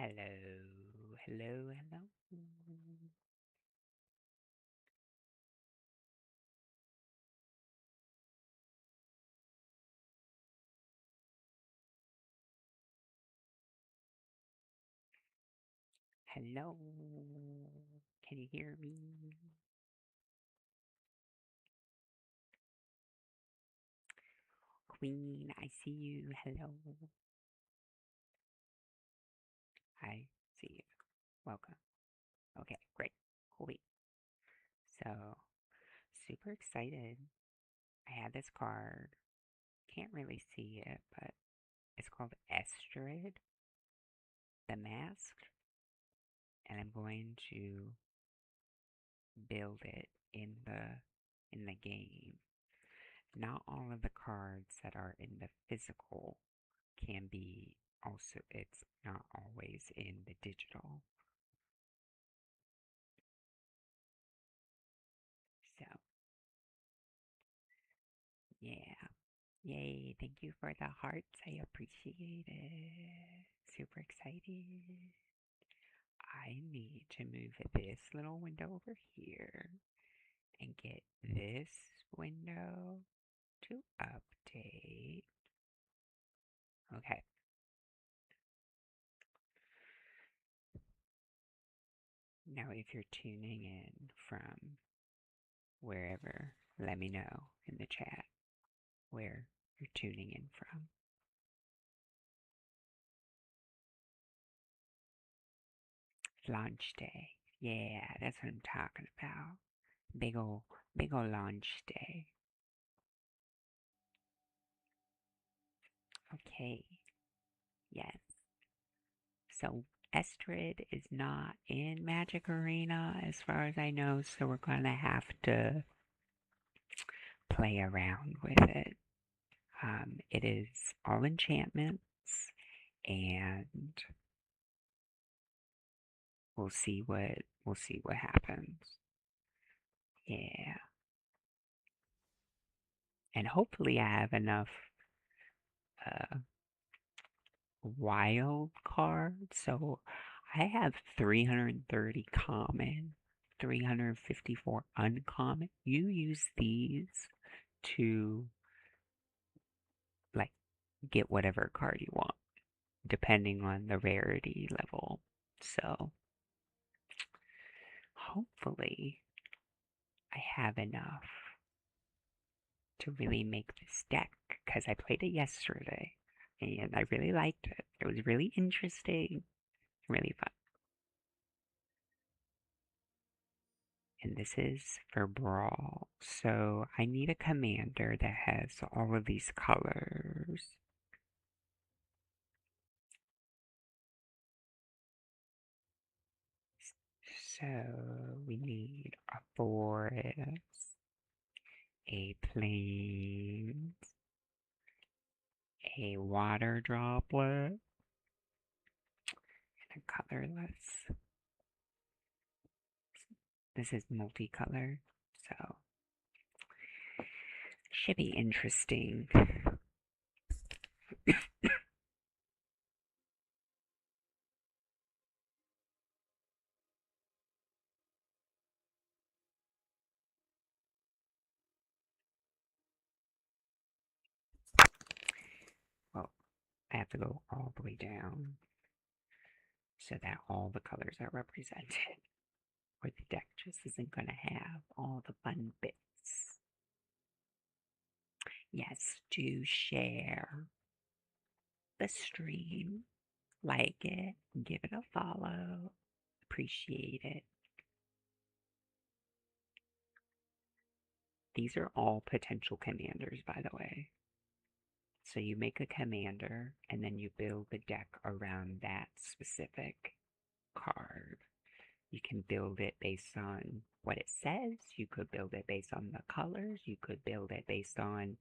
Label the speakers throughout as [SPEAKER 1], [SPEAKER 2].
[SPEAKER 1] Hello, hello, hello. Hello. Can you hear me? Queen, I see you. Hello. I see you. Welcome. Okay, great. Cool. So, super excited. I have this card. Can't really see it, but it's called Estrid, the mask, and I'm going to build it in the game. Not all of the cards that are in the physical can be also, it's not always in the digital. So, yeah. Yay. Thank you for the hearts. I appreciate it. Super excited. I need to move this little window over here and get this window to update. Okay. Now, if you're tuning in from wherever, let me know in the chat where you're tuning in from. Launch day. Yeah, that's what I'm talking about. Big ol' launch day. Okay. Yes. So Estrid is not in Magic Arena as far as I know, so we're gonna have to play around with it. It is all enchantments, and we'll see what happens. Yeah. And hopefully I have enough uh, wild cards. So I have 330 common, 354 uncommon. You use these to like get whatever card you want, depending on the rarity level. So hopefully I have enough to really make this deck because I played it yesterday and I really liked it. It was really interesting, really fun. And this is for Brawl. So I need a commander that has all of these colors. So we need a forest, a plains, a water droplet, and a colorless. This is multicolor, so should be interesting. Well, I have to go all the way down so that all the colors are represented, or the deck just isn't going to have all the fun bits. Yes, do share the stream, like it, give it a follow, appreciate it. These are all potential commanders, by the way. So you make a commander and then you build the deck around that specific card. You can build it based on what it says. You could build it based on the colors. You could build it based on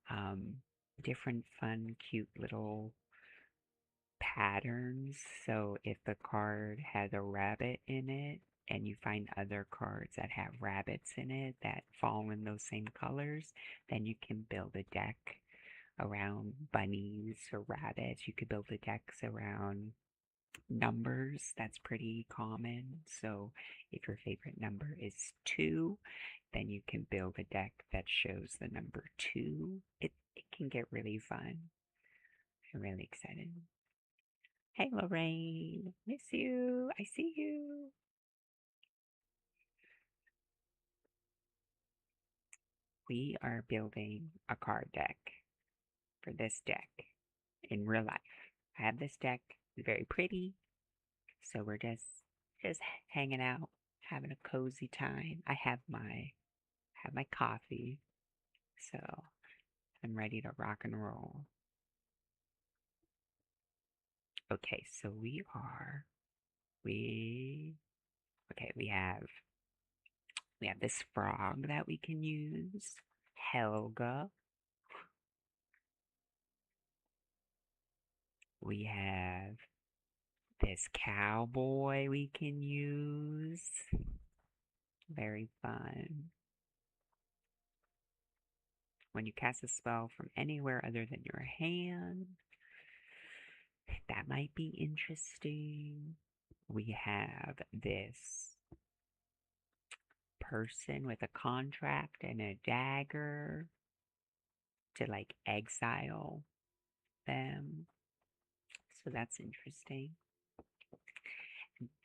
[SPEAKER 1] um, different fun, cute little patterns. So if the card has a rabbit in it, and you find other cards that have rabbits in it that fall in those same colors, then you can build a deck around bunnies or rabbits. You could build the decks around numbers. That's pretty common. So if your favorite number is 2, then you can build a deck that shows the number 2. It can get really fun. I'm really excited. Hey Lorraine, miss you. I see you. We are building a card deck for this deck in real life. I have this deck, it's very pretty, so we're just hanging out, having a cozy time. I have my coffee, so I'm ready to rock and roll. Okay, so we okay, we have this frog that we can use. Helga. We have this cowboy we can use. Very fun. When you cast a spell from anywhere other than your hand, that might be interesting. We have this person with a contract and a dagger to like exile them. So that's interesting.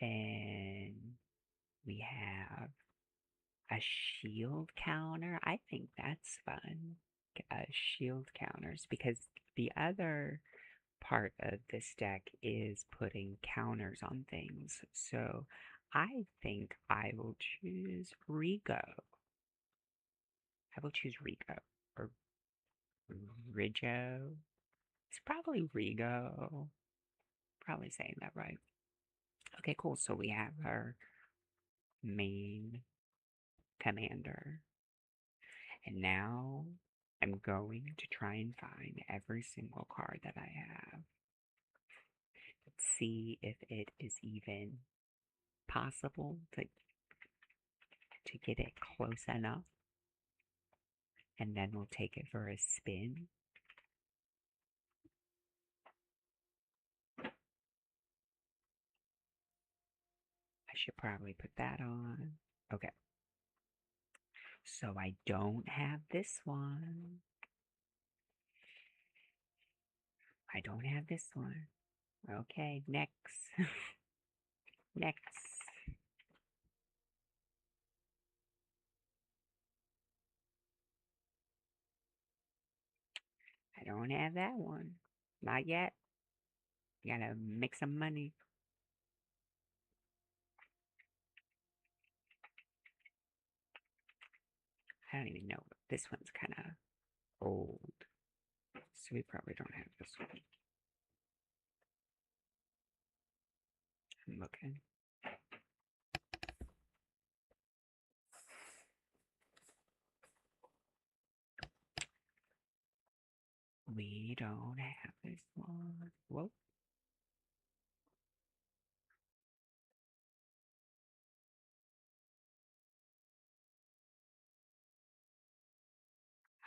[SPEAKER 1] Then we have a shield counter. I think that's fun. Shield counters because the other part of this deck is putting counters on things. So I think I will choose Rigo. I will choose Rigo or Rigo. It's probably Rigo. Probably saying that right. Okay, cool. So we have our main commander. And now I'm going to try and find every single card that I have. Let's see if it is even possible to get it close enough. And then we'll take it for a spin. I should probably put that on. Okay. So I don't have this one. I don't have this one. Okay, next. Next. I don't have that one. Not yet. Gotta make some money. I don't even know. This one's kind of old. So we probably don't have this one. I'm looking. We don't have this one. Whoa.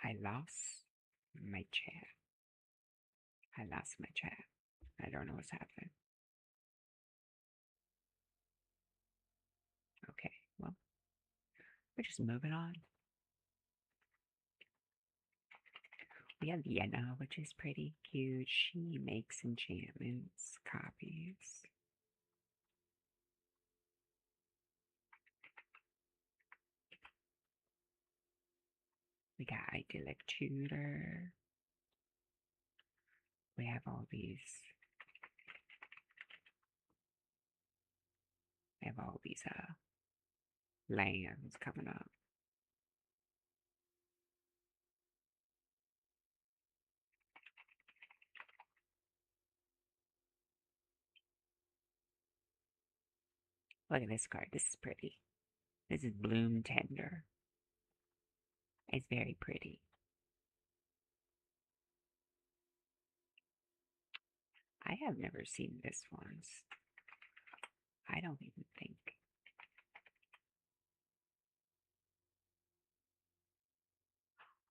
[SPEAKER 1] I lost my chat. I lost my chat. I don't know what's happening. Okay, well, we're just moving on. We have Vienna, which is pretty cute. She makes enchantments, copies. We got Idyllic Tutor. We have all these. We have all these lands coming up. Look at this card. This is pretty. This is Bloom Tender. It's very pretty. I have never seen this once. I don't even think.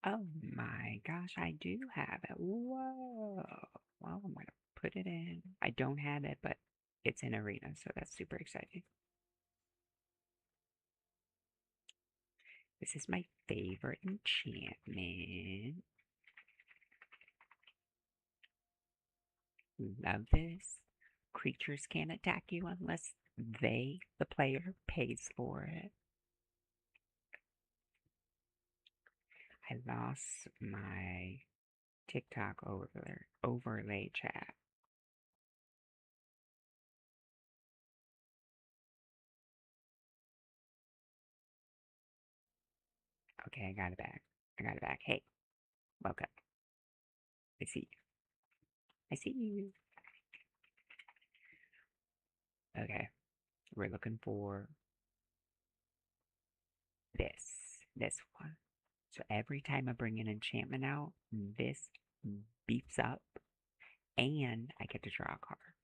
[SPEAKER 1] Oh my gosh, I do have it. Whoa. Well, I'm gonna put it in. I don't have it, but it's in arena, so that's super exciting. This is my favorite enchantment. Love this. Creatures can't attack you unless the player, pays for it. I lost my TikTok overlay chat. Okay, I got it back. I got it back. Hey, welcome. I see you. I see you. Okay, we're looking for this one. So every time I bring an enchantment out, this beeps up, and I get to draw a card.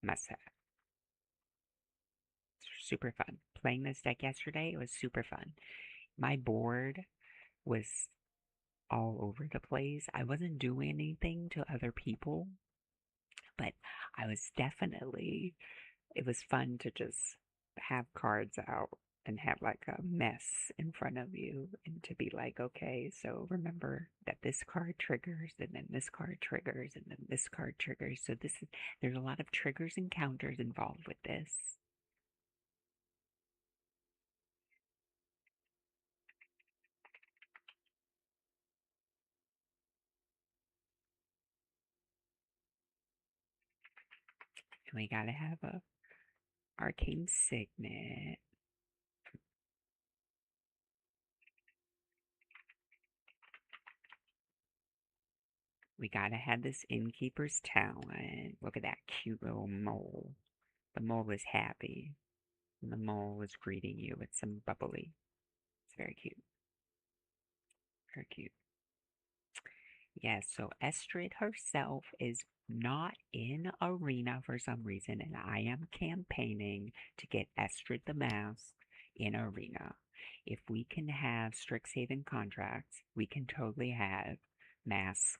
[SPEAKER 1] Must have. Super fun. Playing this deck yesterday, it was super fun. My board was all over the place. I wasn't doing anything to other people, but I was definitely, it was fun to just have cards out and have like a mess in front of you and to be like, okay, so remember that this card triggers and then this card triggers and then this card triggers. So there's a lot of triggers and counters involved with this. And we gotta have a arcane signet. We gotta have this innkeeper's talent. Look at that cute little mole. The mole is happy. And the mole is greeting you with some bubbly. It's very cute. Very cute. Yes, so Estrid herself is not in arena for some reason, and I am campaigning to get Estrid the Mask in arena. If we can have Strixhaven contracts, we can totally have mask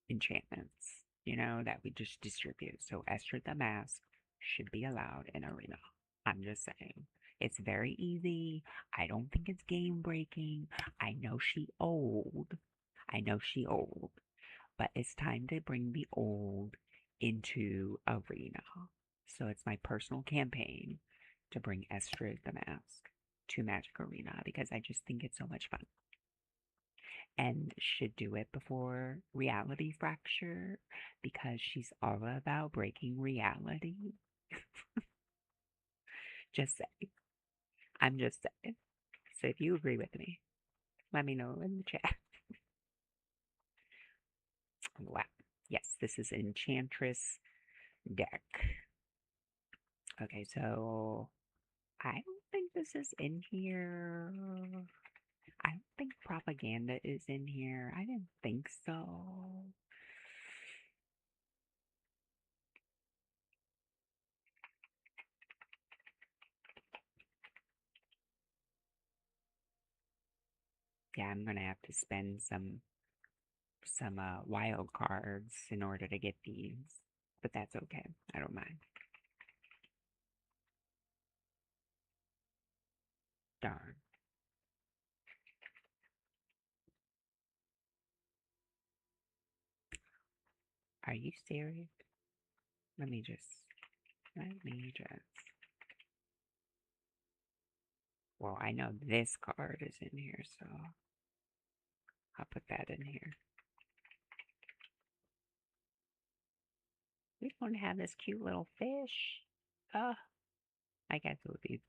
[SPEAKER 1] enchantments, that we just distribute. So Estrid the Mask should be allowed in arena. I'm just saying. It's very easy. I don't think it's game breaking. I know she old. I know she old. But it's time to bring the old into arena. So it's my personal campaign to bring Estrid the Mask to Magic Arena because I just think it's so much fun and should do it before Reality Fracture because she's all about breaking reality. Just say. I'm just saying. So if you agree with me, let me know in the chat. Wow. Yes, this is Enchantress deck. Okay, so I don't think this is in here. I don't think propaganda is in here. I didn't think so. Yeah, I'm gonna have to spend some wild cards in order to get these, but that's okay. I don't mind. Darn. Are you serious? Let me just. Let me just. Well, I know this card is in here, so I'll put that in here. We don't have this cute little fish. I guess it would be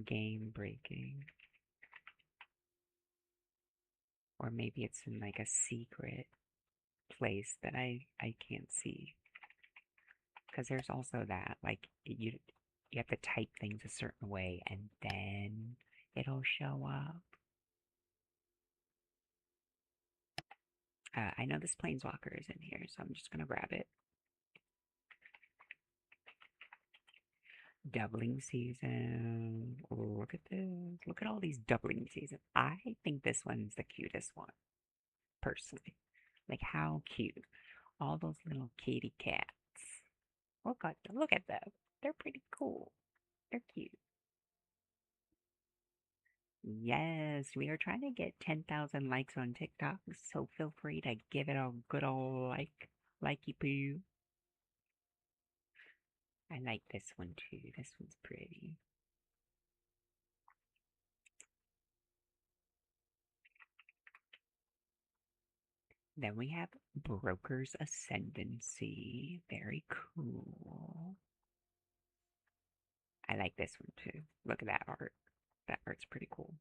[SPEAKER 1] game breaking. Or maybe it's in like a secret place that I can't see. Because there's also that, like, you have to type things a certain way and then it'll show up. I know this Planeswalker is in here, so I'm just gonna grab it. Doubling season. Look at this. Look at all these doubling seasons. I think this one's the cutest one, personally. Like, how cute. All those little kitty cats. Look at them. They're pretty cool. They're cute. Yes, we are trying to get 10,000 likes on TikTok, so feel free to give it a good old likey poo. I like this one too. This one's pretty. Then we have Broker's Ascendancy. Very cool. I like this one too. Look at that art. That art's pretty cool.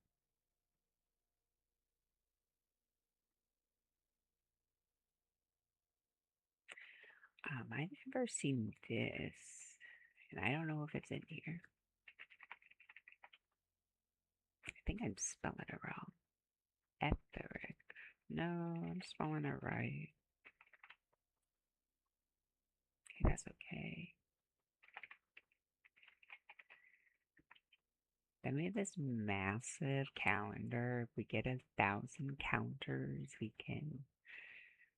[SPEAKER 1] I've never seen this, and I don't know if it's in here. I think I'm spelling it wrong. Etheric. No, I'm spelling it right. Okay, that's okay. Then we have this massive calendar. If we get 1,000 counters, we can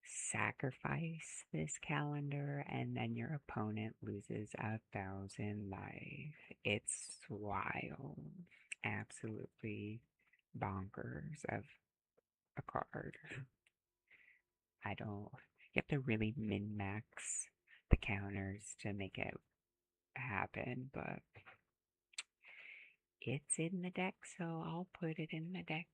[SPEAKER 1] sacrifice this calendar, and then your opponent loses 1,000 life. It's wild. Absolutely bonkers of a card. I don't. You have to really min max the counters to make it happen, but it's in the deck, so I'll put it in the deck.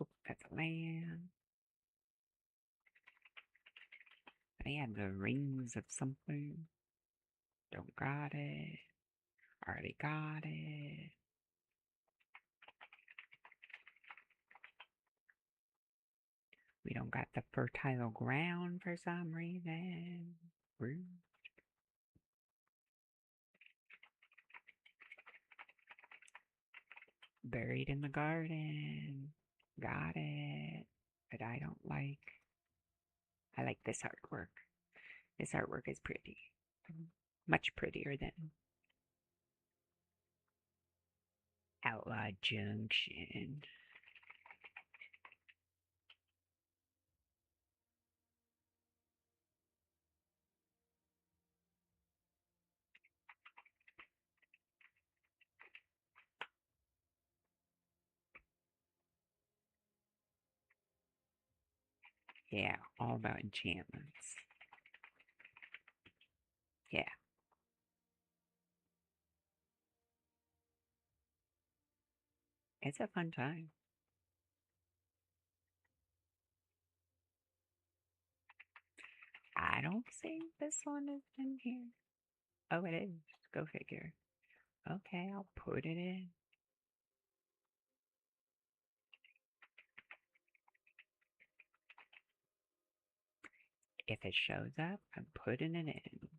[SPEAKER 1] Oop, that's a land. I have the rings of something. Don't got it. Already got it. We don't got the fertile ground for some reason. Rude. Buried in the garden. Got it. But I don't like. I like this artwork. This artwork is pretty. Much prettier than Outlaw Junction. Yeah, all about enchantments. Yeah, it's a fun time. I don't think this one is in here. Oh, it is. Go figure. Okay, I'll put it in. If it shows up, I'm putting it in.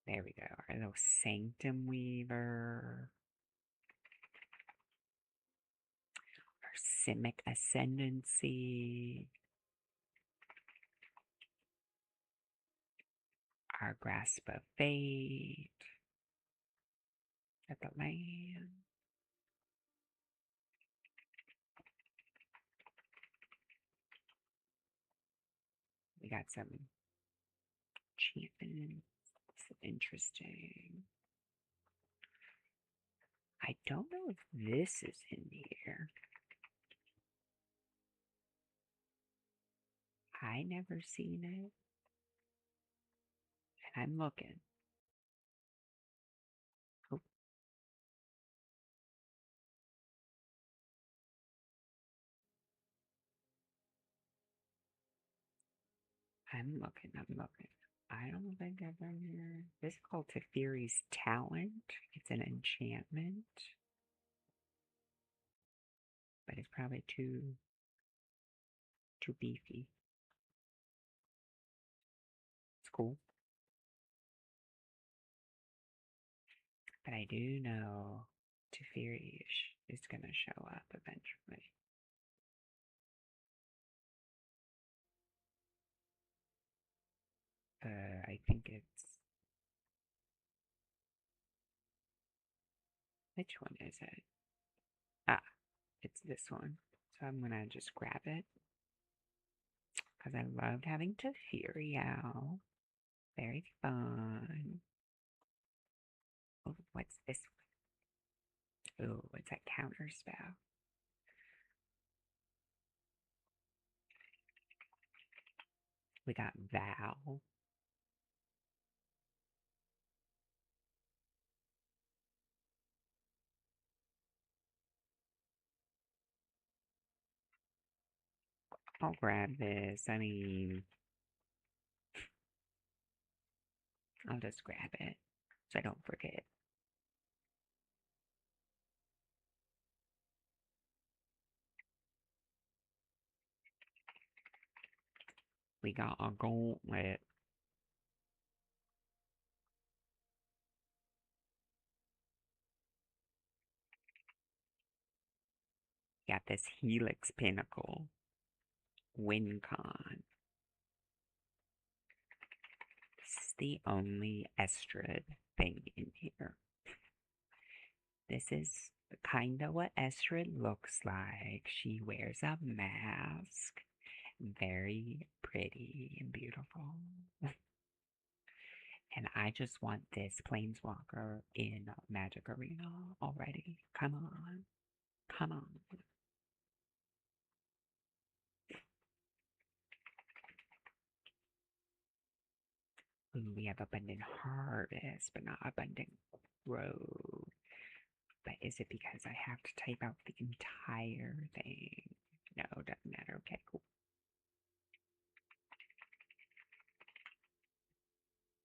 [SPEAKER 1] There we go. Our little Sanctum Weaver. Our Simic Ascendancy. Our Grasp of Fate. At the land. We got some enchantments. Interesting. I don't know if this is in here. I never seen it. And I'm looking. Oh, I'm looking. I'm looking. I don't think I've been here. This is called Teferi's Talent. It's an enchantment. But it's probably too beefy. It's cool. But I do know Teferi is gonna show up eventually. I think it's... Which one is it? Ah, it's this one. So I'm gonna just grab it. Because I loved having Teferi out. Very fun. Oh, what's this one? Oh, what's that counter spell? We got Val. I'll grab this. I mean, I'll just grab it so I don't forget. We got a gauntlet. Got this Helix Pinnacle. WinCon. This is the only Estrid thing in here. This is kind of what Estrid looks like. She wears a mask. Very pretty and beautiful. And I just want this Planeswalker in Magic Arena already. Come on. Come on. Ooh, we have Abundant Harvest, but not Abundant Road. But is it because I have to type out the entire thing? No, doesn't matter. Okay, cool.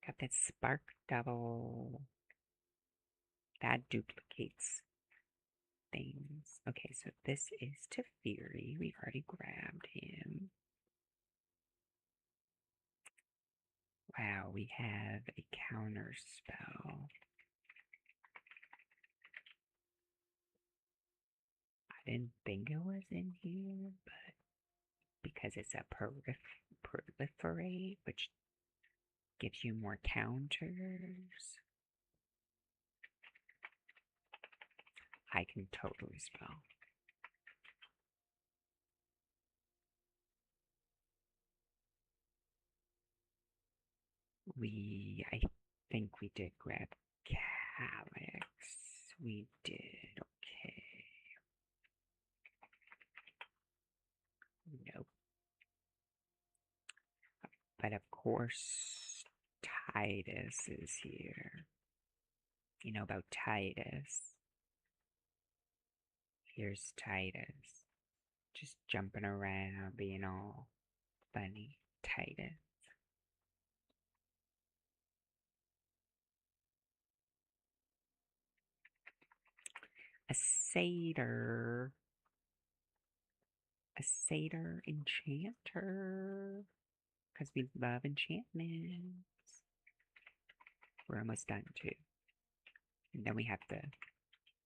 [SPEAKER 1] Got that Spark Double. That duplicates things. Okay, so this is Teferi. We've already grabbed him. Wow, we have a counter spell. I didn't think it was in here, but because it's a proliferate, which gives you more counters, I can totally spell. I think we did grab Calyx. We did, okay. Nope. But of course, Titus is here. You know about Titus. Here's Titus. Just jumping around, being all funny. Titus. A satyr. A satyr enchanter. Because we love enchantments. We're almost done too. And then we have to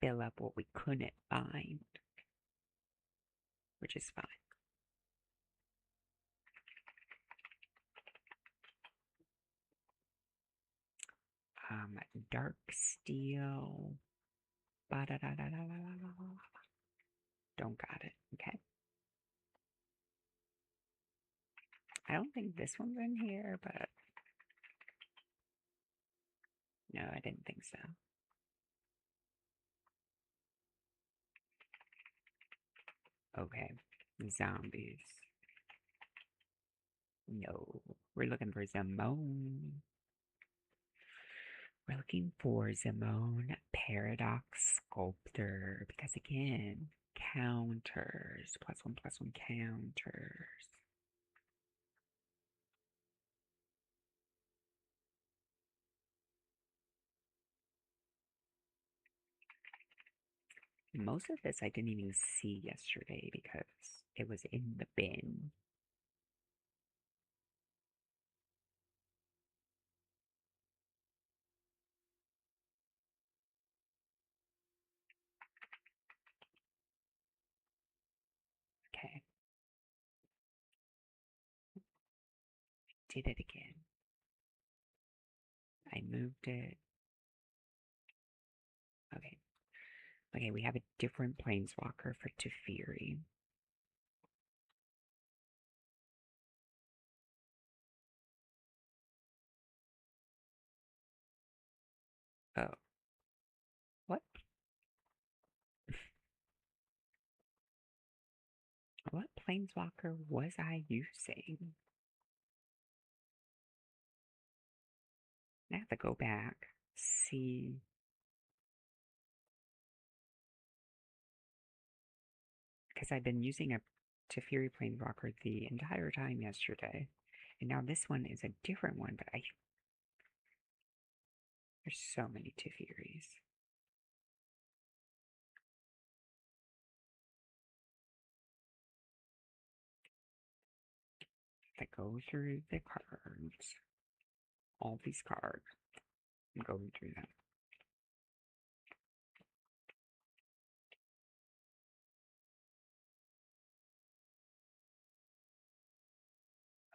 [SPEAKER 1] fill up what we couldn't find. Which is fine. Dark steel. Don't got it. Okay. I don't think this one's in here, but no, I didn't think so. Okay. Zombies. No. We're looking for Zamone. We're looking for Zamone Paradox Sculptor. Because again, counters. +1/+1 counters. Most of this I didn't even see yesterday because it was in the bin. Okay. Did it again. I moved it. Okay. Okay, we have a different planeswalker for Teferi. Oh. What? What planeswalker was I using? I have to go back, see. Because I've been using a Teferi planeswalker the entire time yesterday. And now this one is a different one, but there's so many Teferis. I go through the cards. All these cards. I'm going through them.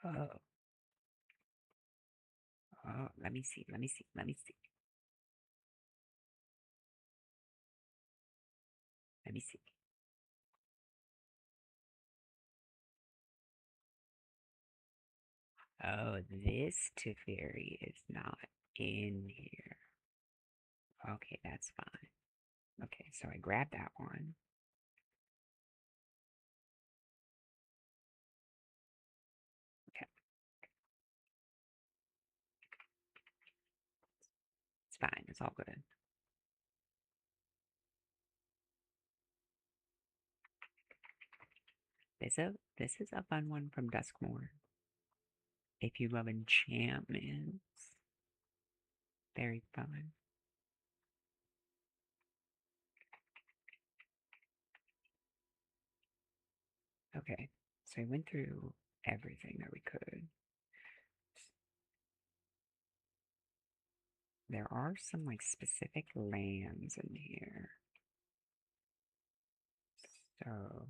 [SPEAKER 1] Oh. Oh, let me see. Let me see. Let me see. Let me see. Oh, this Teferi is not in here. Okay, that's fine. Okay, so I grabbed that one. Okay. It's fine. It's all good. This is a fun one from Duskmoor. If you love enchantments, very fun. Okay, so I went through everything that we could. There are some like specific lands in here. So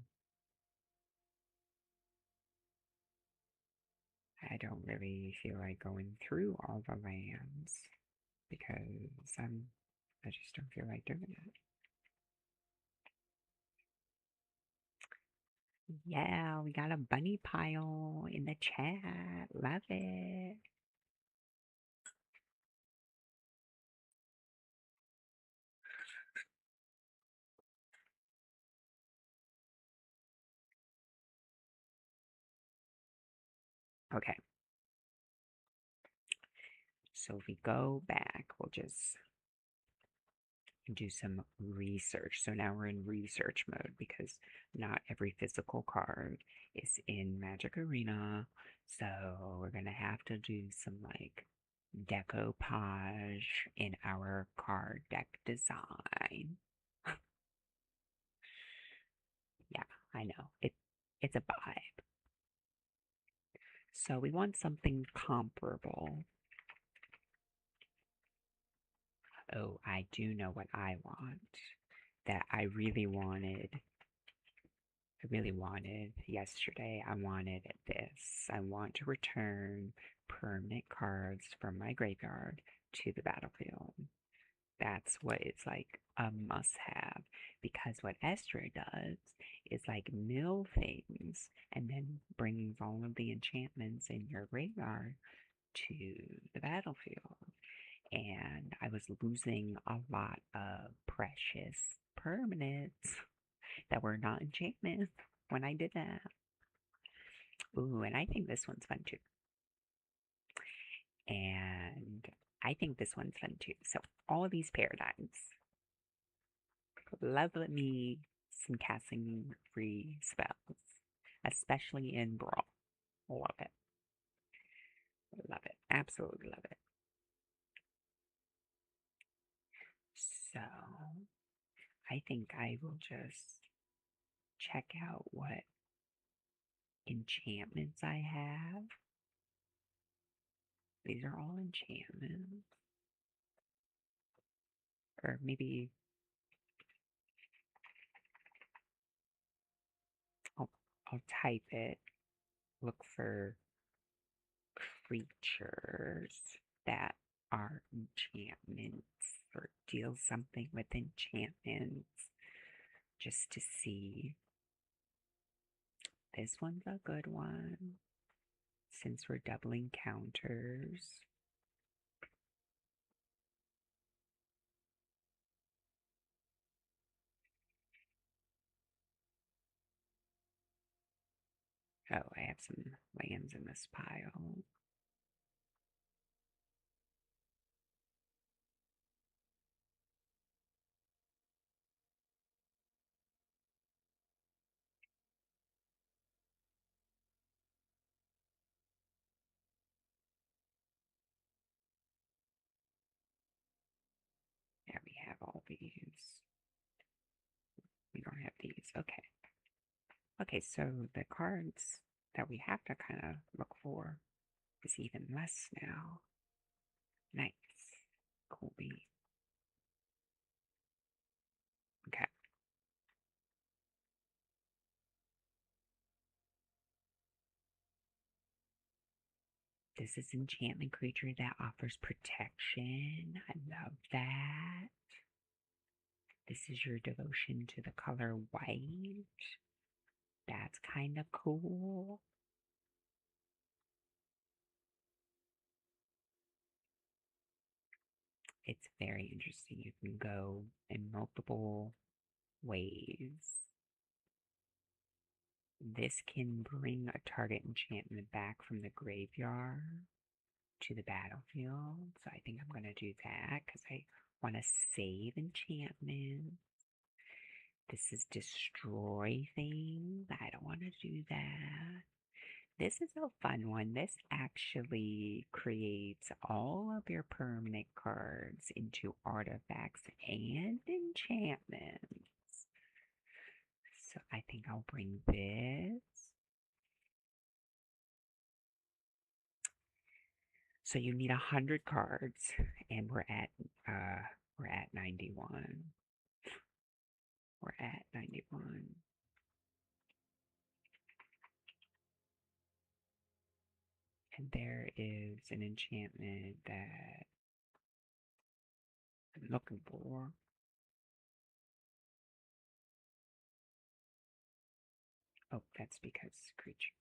[SPEAKER 1] I don't really feel like going through all the lands because I just don't feel like doing it. Yeah, we got a bunny pile in the chat. Love it. Okay. So if we go back, we'll just do some research. So now we're in research mode because not every physical card is in Magic Arena. So we're gonna have to do some like decoupage in our card deck design. Yeah, I know. It's a vibe. So we want something comparable. Oh, I do know what I want. That I really wanted yesterday. I wanted this. I want to return permanent cards from my graveyard to the battlefield. That's what it's like a must have. Because what Estrid does is like mill things and then brings all of the enchantments in your graveyard to the battlefield. And I was losing a lot of precious permanents that were not enchantments when I did that. Ooh, and I think this one's fun too. And I think this one's fun too. So all of these paradigms. Love me some casting free spells, especially in Brawl. Love it. Love it. Absolutely love it. So I think I will just check out what enchantments I have. These are all enchantments. Or maybe I'll, I'll type it, look for creatures that are enchantments or deal something with enchantments just to see. This one's a good one since we're doubling counters. Oh, I have some lands in this pile. Yeah, we have all these. We don't have these. Okay. Okay, so the cards that we have to kind of look for is even less now. Nice. Cool bean. Okay. This is enchantment creature that offers protection. I love that. This is your devotion to the color white. That's kind of cool. It's very interesting. You can go in multiple ways. This can bring a target enchantment back from the graveyard to the battlefield. So I think I'm going to do that because I want to save enchantment. This is destroy things. I don't want to do that. This is a fun one. This actually creates all of your permanent cards into artifacts and enchantments. So I think I'll bring this. So you need 100 cards, and we're at 91. We're at 91. And there is an enchantment that I'm looking for. Oh, that's because creature.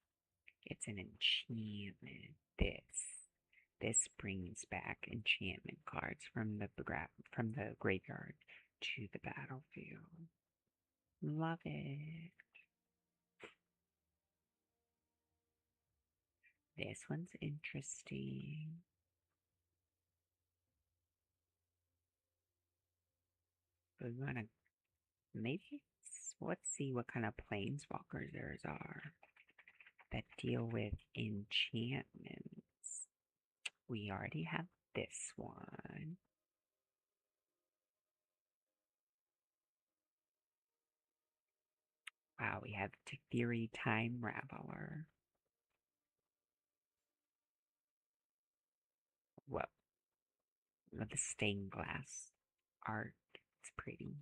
[SPEAKER 1] It's an enchantment. This brings back enchantment cards from the graveyard to the battlefield. Love it. This one's interesting. We want to maybe let's see what kind of planeswalkers there are that deal with enchantments. We already have this one. Wow, we have Theory Time Raveler. Whoa. With the stained glass art. It's pretty.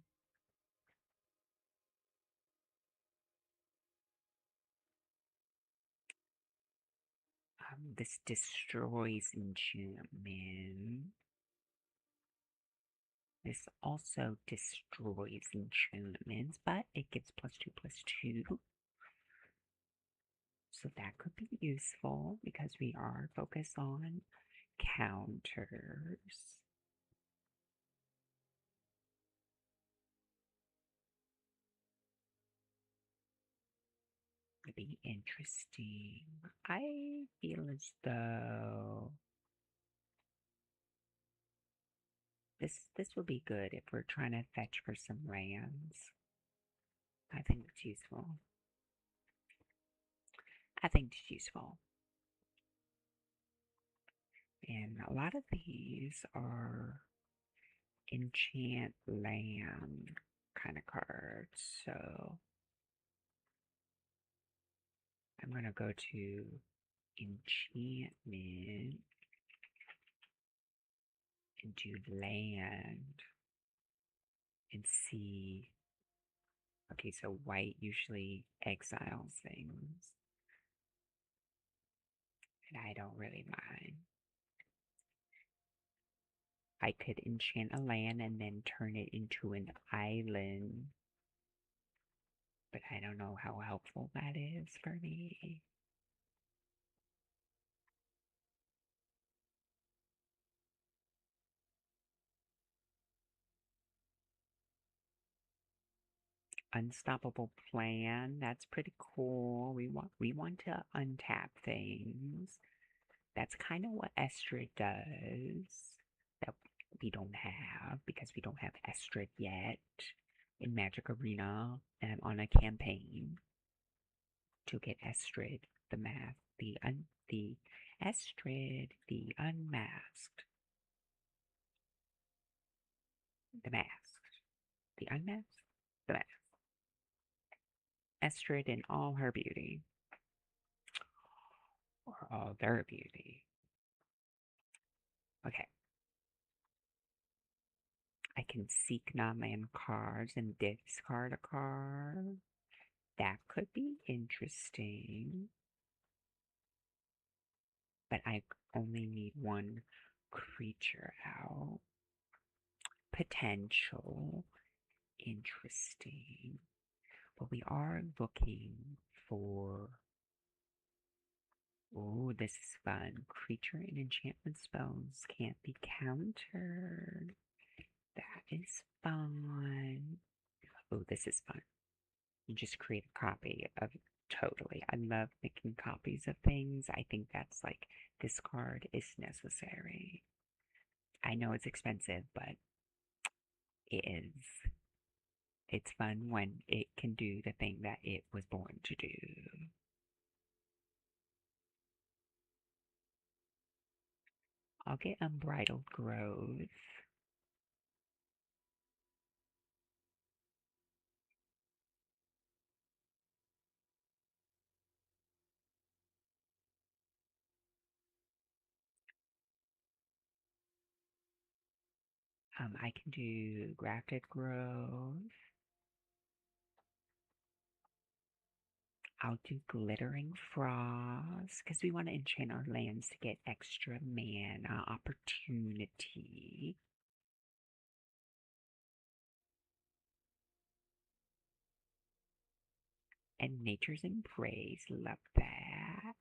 [SPEAKER 1] This destroys enchantment. This also destroys enchantments, but it gives +2/+2. So that could be useful because we are focused on counters. It'd be interesting. I feel as though this would be good if we're trying to fetch for some lands. I think it's useful. I think it's useful. And a lot of these are enchant land kind of cards. So I'm going to go to enchantment and do land and see. Okay, so white usually exiles things. And I don't really mind. I could enchant a land and then turn it into an island. But I don't know how helpful that is for me. Unstoppable plan. That's pretty cool. We want to untap things. That's kind of what Estrid does. That we don't have because we don't have Estrid yet in Magic Arena, and I'm on a campaign to get Estrid, the Estrid, the unmasked, the masked, the unmasked, the masked. Estrid in all her beauty, or all their beauty. Okay, I can seek non-land cards and discard a card. That could be interesting. But I only need one creature out. Potential. Interesting. But we are looking for. Oh, this is fun. Creature and enchantment spells can't be countered. That is fun. Oh, this is fun. You just create a copy of totally. I love making copies of things. I think that's like this card is necessary. I know it's expensive, but it is. It's fun when it can do the thing that it was born to do. I'll get Unbridled Growth. I can do Grafted Growth. I'll do Glittering Frost because we want to enchant our lands to get extra mana opportunity. And Nature's Embrace, love that.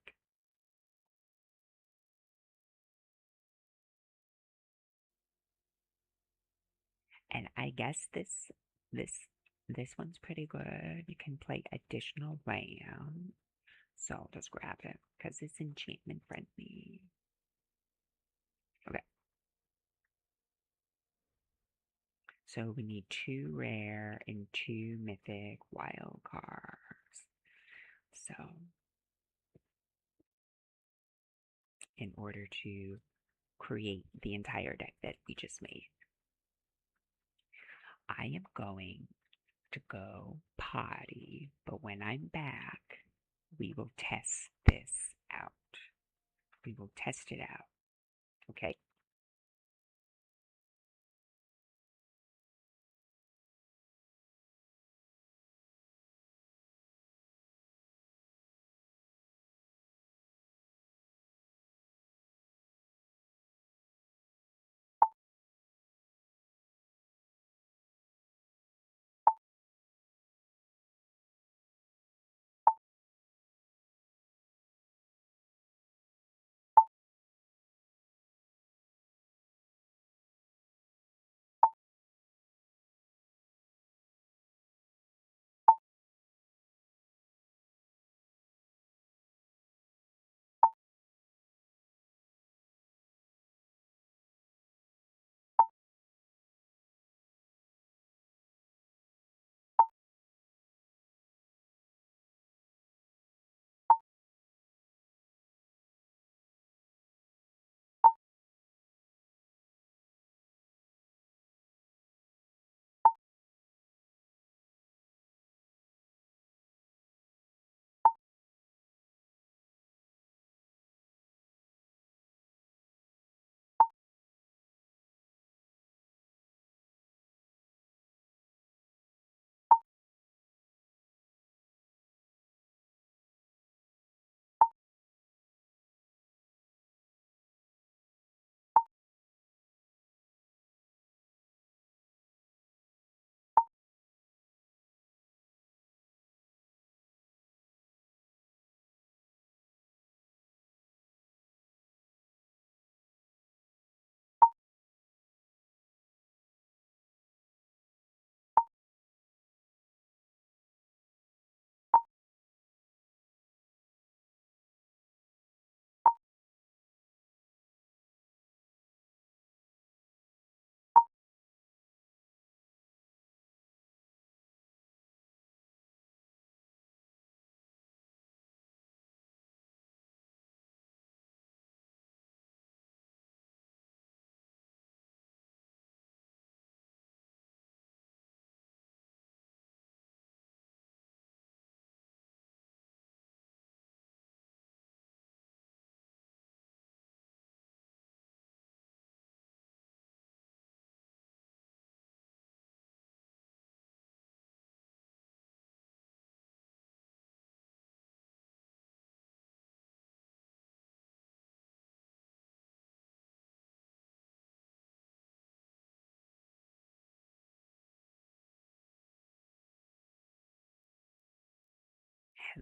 [SPEAKER 1] And I guess this this one's pretty good. You can play additional land. So I'll just grab it because it's enchantment friendly. Okay. So we need 2 rare and 2 mythic wild cards. So in order to create the entire deck that we just made, I am going to go potty, but when I'm back, we will test this out. We will test it out. Okay?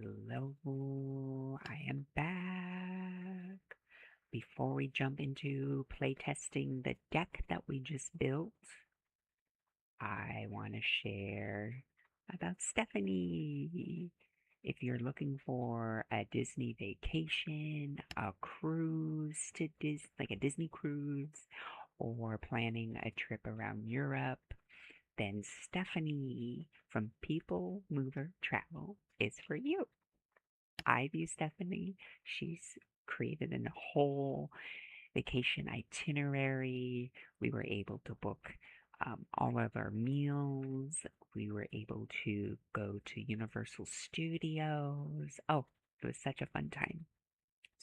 [SPEAKER 1] Hello, I am back. Before we jump into playtesting the deck that we just built, I want to share about Stephanie. If you're looking for a Disney vacation, a cruise to like a Disney cruise, or planning a trip around Europe, then Stephanie from People Mover Travel is for you. I've used Stephanie. She's created a whole vacation itinerary. We were able to book all of our meals. We were able to go to Universal Studios. Oh, it was such a fun time.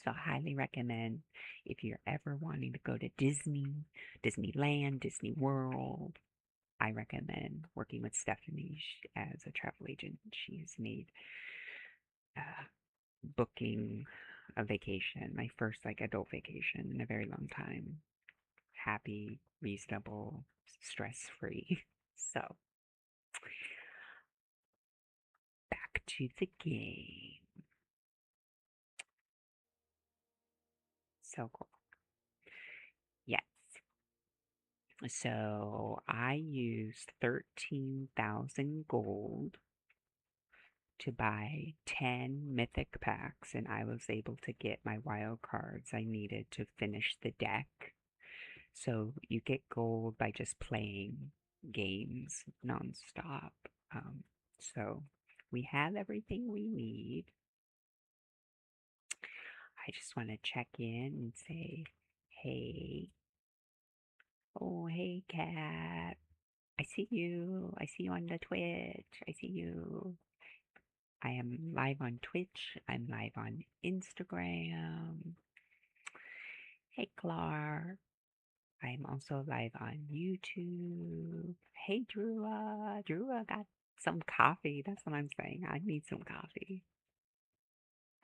[SPEAKER 1] So I highly recommend if you're ever wanting to go to Disney, Disneyland, Disney World. I recommend working with Stephanie as a travel agent. She has made uh, booking a vacation, my first like adult vacation in a very long time. Happy, reasonable, stress free. So, back to the game. So cool. Yes. So, I used 13,000 gold to buy 10 mythic packs, and I was able to get my wild cards I needed to finish the deck. So you get gold by just playing games nonstop. So we have everything we need. I just want to check in and say, hey, oh, hey, cat. I see you. I see you on the Twitch. I see you. I am live on Twitch. I'm live on Instagram. Hey, Clark. I'm also live on YouTube. Hey, Drewa. Drewa got some coffee. That's what I'm saying. I need some coffee.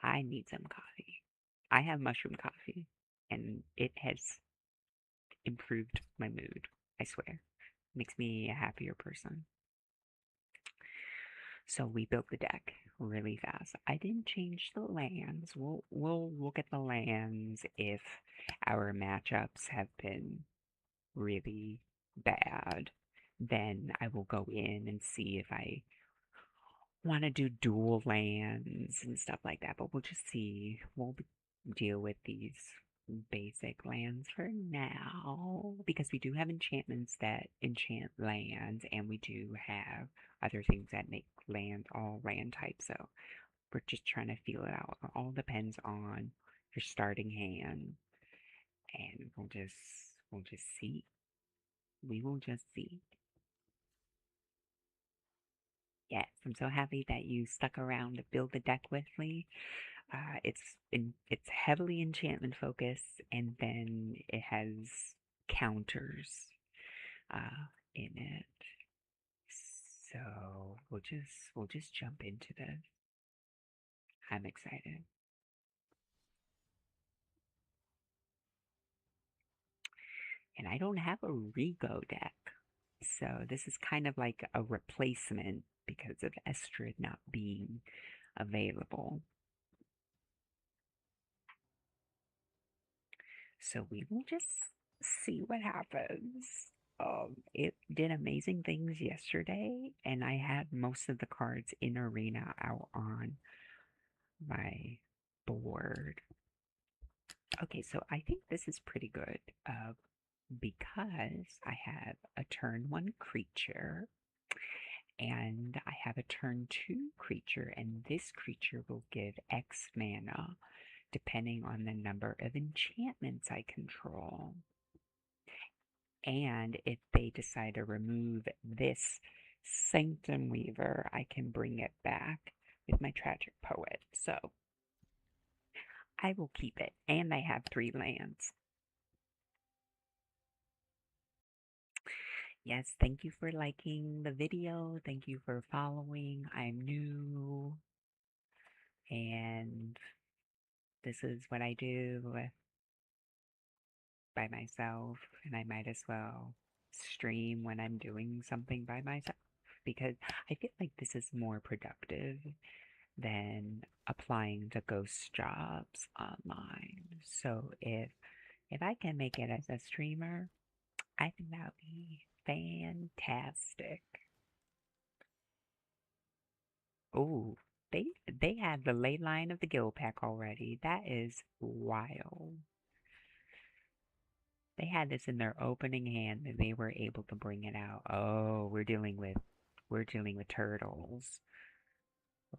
[SPEAKER 1] I need some coffee. I have mushroom coffee, and it has improved my mood. I swear. Makes me a happier person. So we built the deck really fast. I didn't change the lands. We'll look at the lands if our matchups have been really bad, then I will go in and see if I want to do dual lands and stuff like that. But we'll just see. We'll deal with these basic lands for now because we do have enchantments that enchant lands, and we do have other things that make land all land types. So we're just trying to feel it out. It all depends on your starting hand, and we'll just see. We will just see. Yes, I'm so happy that you stuck around to build the deck with me. It's heavily enchantment focused, and then it has counters in it. So we'll just jump into this. I'm excited. And I don't have a Rego deck. So this is kind of like a replacement because of Estrid not being available. So we will just see what happens. It did amazing things yesterday, and I had most of the cards in arena out on my board. Okay, so I think this is pretty good because I have a turn 1 creature and I have a turn 2 creature, and this creature will give X mana depending on the number of enchantments I control. And if they decide to remove this Sanctum Weaver, I can bring it back with my Tragic Poet. So I will keep it. And I have 3 lands. Yes, thank you for liking the video. Thank you for following. I'm new. And this is what I do by myself. And I might as well stream when I'm doing something by myself because I feel like this is more productive than applying to ghost jobs online. So if I can make it as a streamer, I think that would be fantastic. Oh, they have the ley line of the guild pack already. That is wild. They had this in their opening hand and they were able to bring it out. Oh, we're dealing with turtles.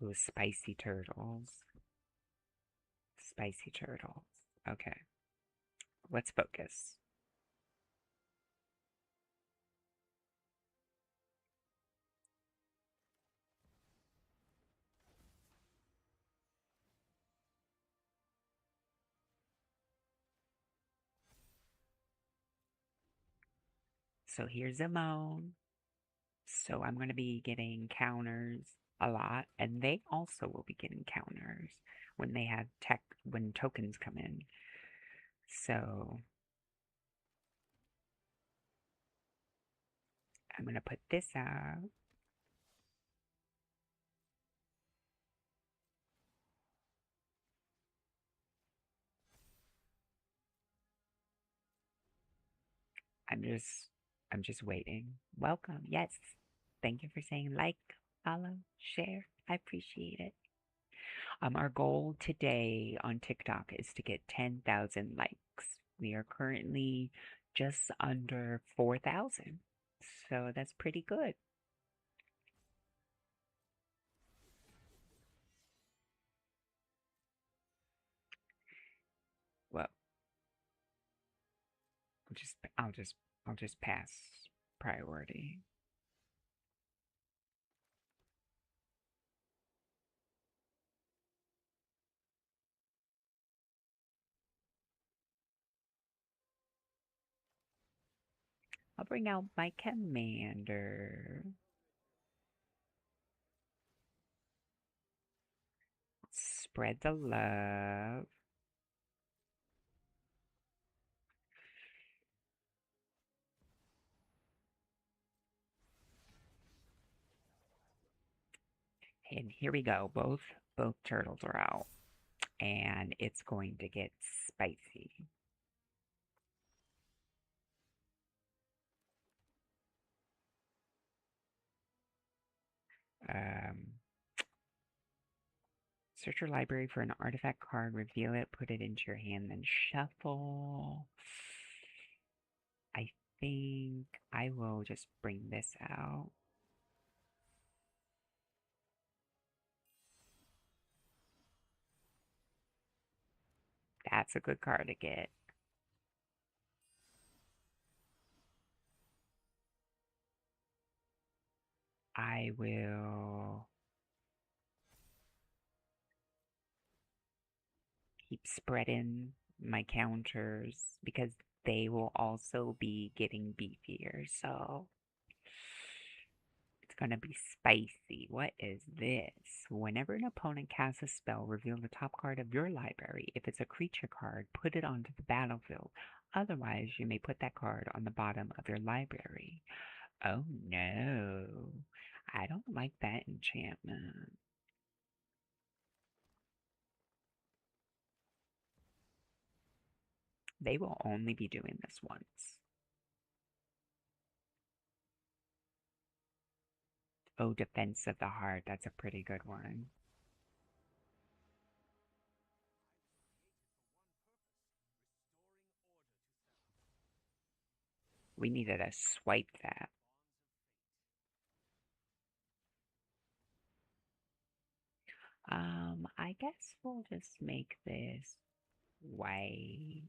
[SPEAKER 1] Oh, spicy turtles. Spicy turtles. Okay, let's focus. So here's a moan. So I'm going to be getting counters a lot, and they also will be getting counters when they have when tokens come in. So I'm going to put this out. I'm just I'm just waiting. Welcome. Yes. Thank you for saying like, follow, share. I appreciate it. Our goal today on TikTok is to get 10,000 likes. We are currently just under 4,000. So that's pretty good. Well, I'll just pass priority. I'll bring out my commander. Spread the love. And here we go. Both turtles are out. And it's going to get spicy. Um, Search your library for an artifact card, reveal it, put it into your hand, then shuffle. I think I will just bring this out. That's a good card to get. I will keep spreading my counters because they will also be getting beefier. So it's gonna be spicy. What is this? Whenever an opponent casts a spell, reveal the top card of your library. If it's a creature card, put it onto the battlefield. Otherwise, you may put that card on the bottom of your library. Oh no, I don't like that enchantment. They will only be doing this once. Oh, Defense of the Heart. That's a pretty good one. We needed to swipe that. I guess we'll just make this white.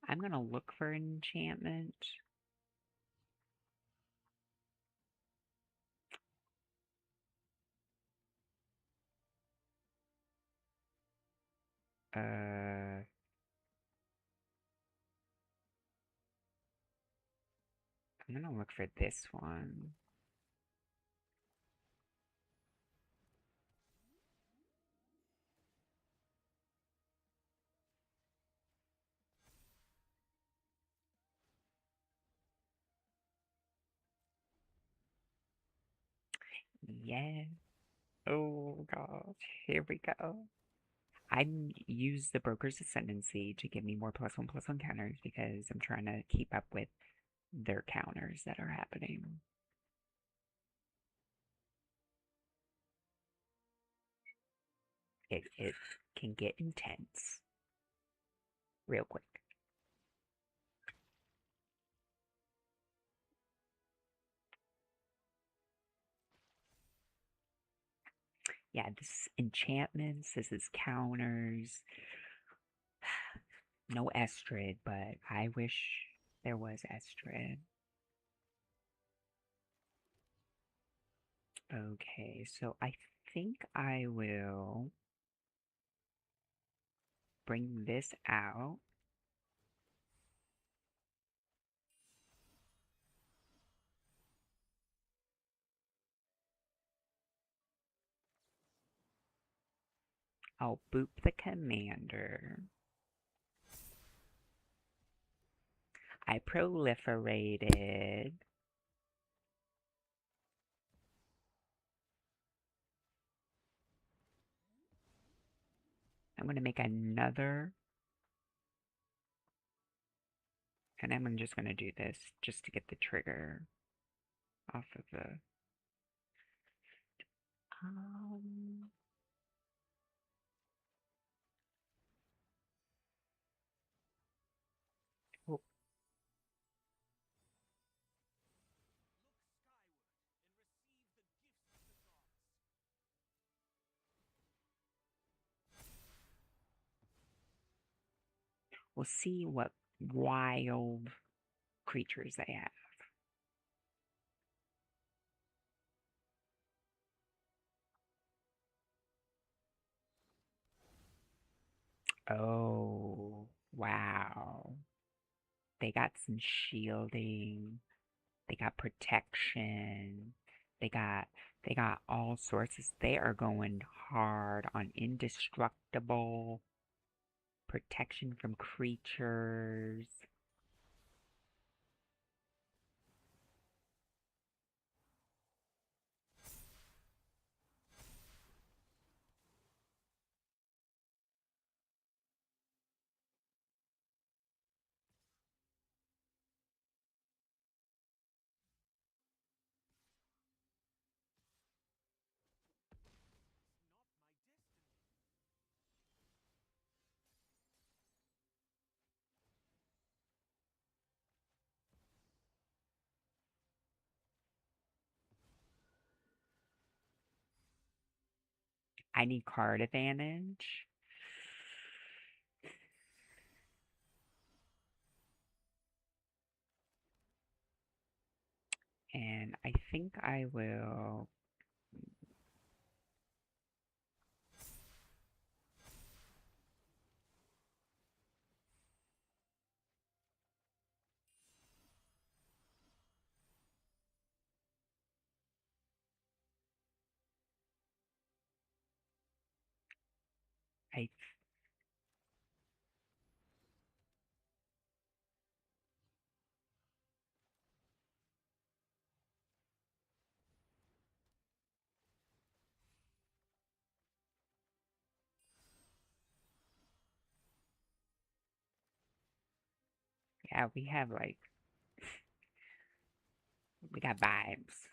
[SPEAKER 1] I'm gonna look for enchantment. Uh, I'm gonna look for this one. Yeah. Oh gosh. Here we go. I use the Broker's Ascendancy to give me more +1/+1 counters because I'm trying to keep up with their counters that are happening. It can get intense real quick. Yeah, this is enchantments, this is counters. No Estrid, but I wish there was Estrid. Okay, so I think I will bring this out. I'll boop the commander. I proliferated. I'm going to make another. And I'm just going to do this just to get the trigger off of the. Um, oh, we'll see what wild creatures they have. Oh, wow. They got some shielding. They got protection. They got they got all sorts. They are going hard on indestructible protection from creatures. I need card advantage. And I think I will. I yeah, we got vibes.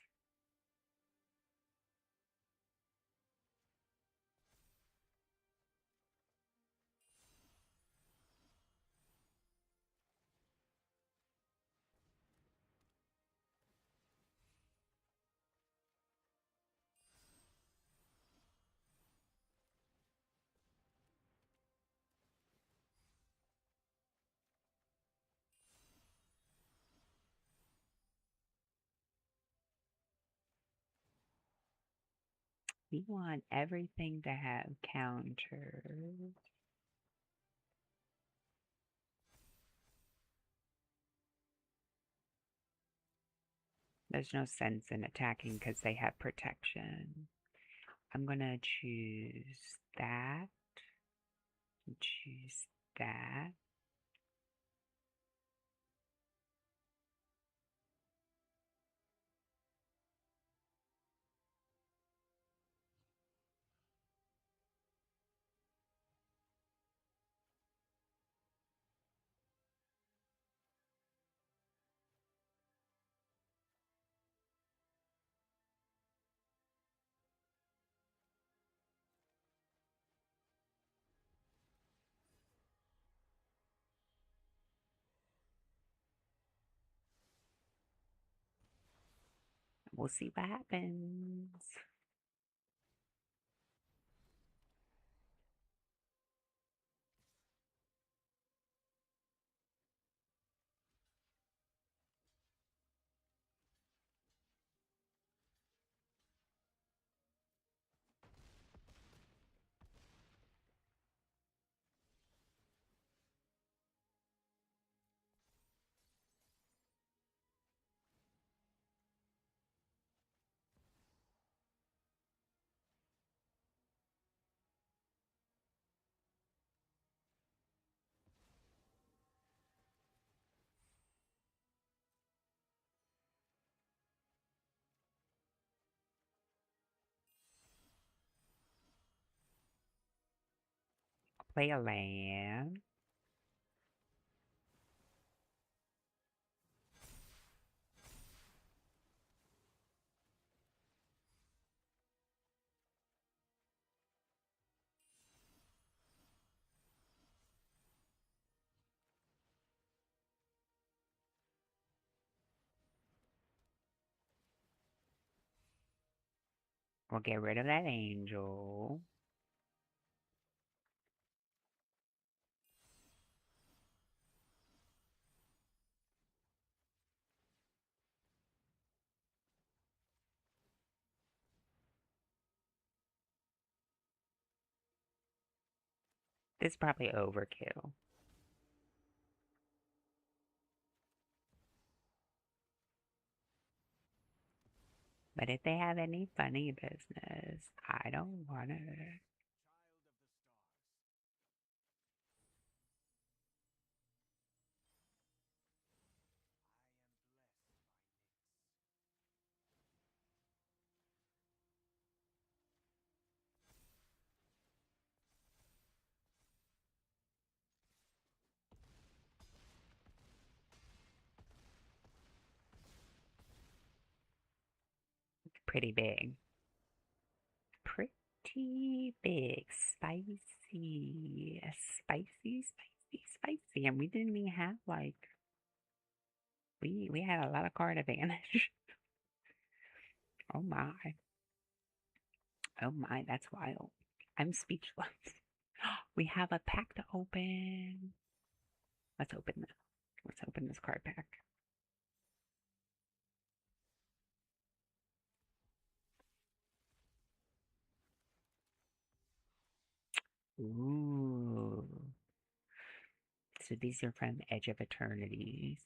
[SPEAKER 1] We want everything to have counters. There's no sense in attacking because they have protection. I'm gonna choose that. Choose that. We'll see what happens. Play a land. We'll get rid of that angel. This is probably overkill. But if they have any funny business, I don't want it. Pretty big. Pretty big. Spicy. Spicy, spicy, spicy. And we didn't even have like we had a lot of card advantage. Oh my. Oh my, that's wild. I'm speechless. We have a pack to open. Let's open this. Let's open this card pack. Ooh. So these are from Edge of Eternities.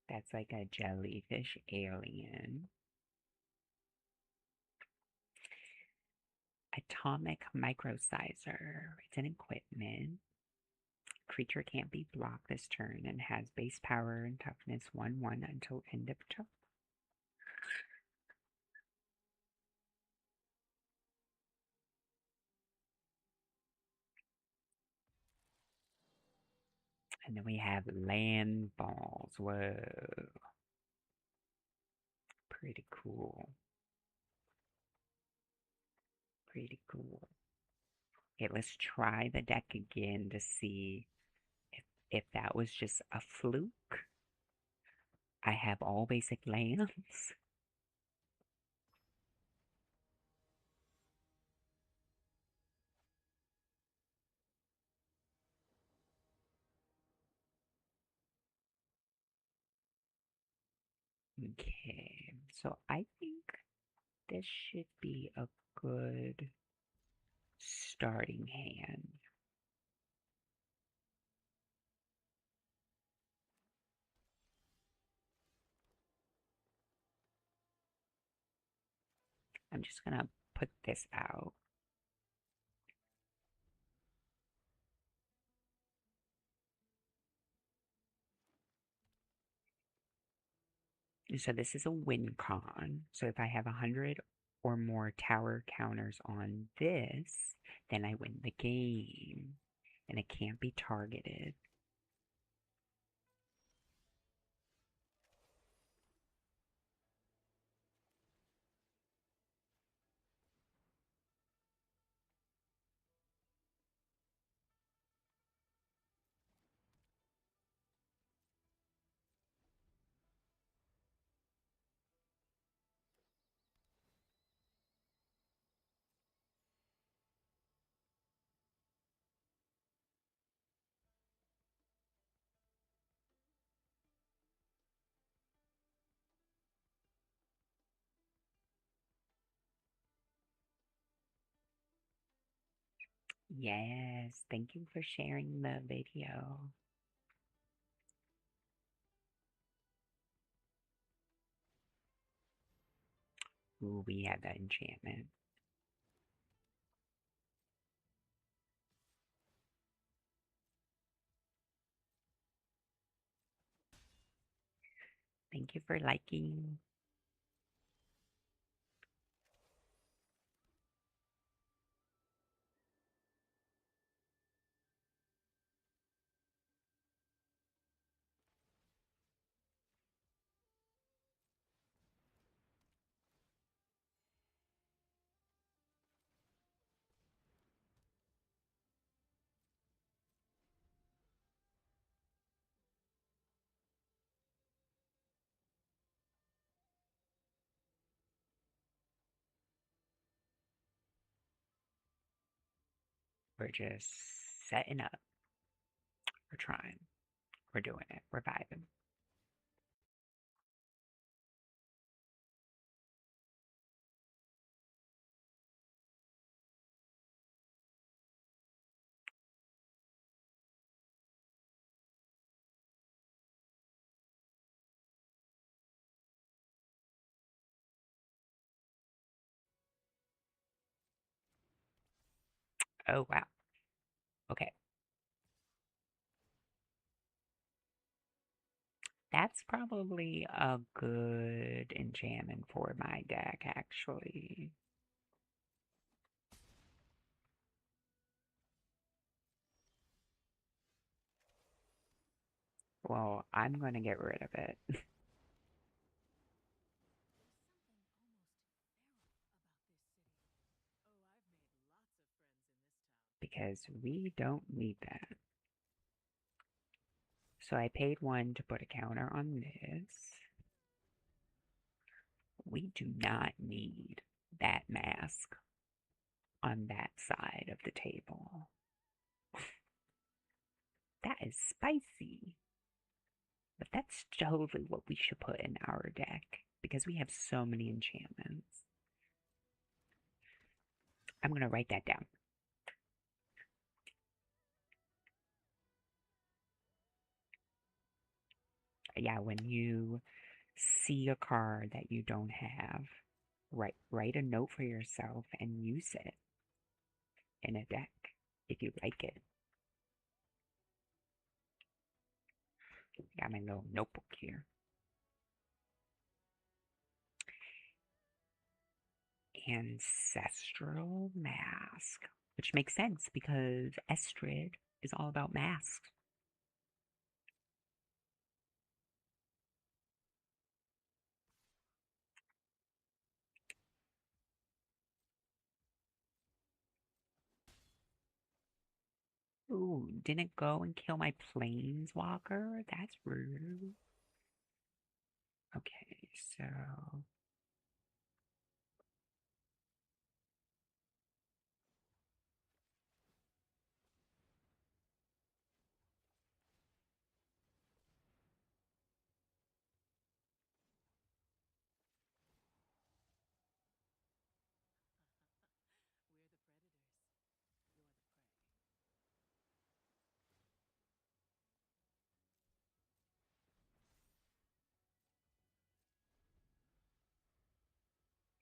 [SPEAKER 1] That's like a jellyfish alien. Atomic Microsizer. It's an equipment. Creature can't be blocked this turn and has base power and toughness 1/1 until end of turn. And then we have land balls. Whoa. Pretty cool. Pretty cool. Okay, let's try the deck again to see if that was just a fluke. I have all basic lands. Okay, so I think this should be a good starting hand. I'm just gonna put this out. So this is a win con. So if I have 100 or more tower counters on this, then I win the game. And it can't be targeted. Yes, thank you for sharing the video. Ooh, we had that enchantment. Thank you for liking. We're just setting up. We're trying. We're doing it. We're vibing. Oh, wow. Okay. That's probably a good enchantment for my deck, actually. Well, I'm going to get rid of it because we don't need that. So I paid one to put a counter on this. We do not need that mask on that side of the table. That is spicy. But that's totally what we should put in our deck because we have so many enchantments. I'm going to write that down. Yeah, when you see a card that you don't have, write a note for yourself and use it in a deck if you like it. Got my little notebook here. Ancestral mask, which makes sense because Estrid is all about masks. Ooh, didn't go and kill my planeswalker? That's rude. Okay, so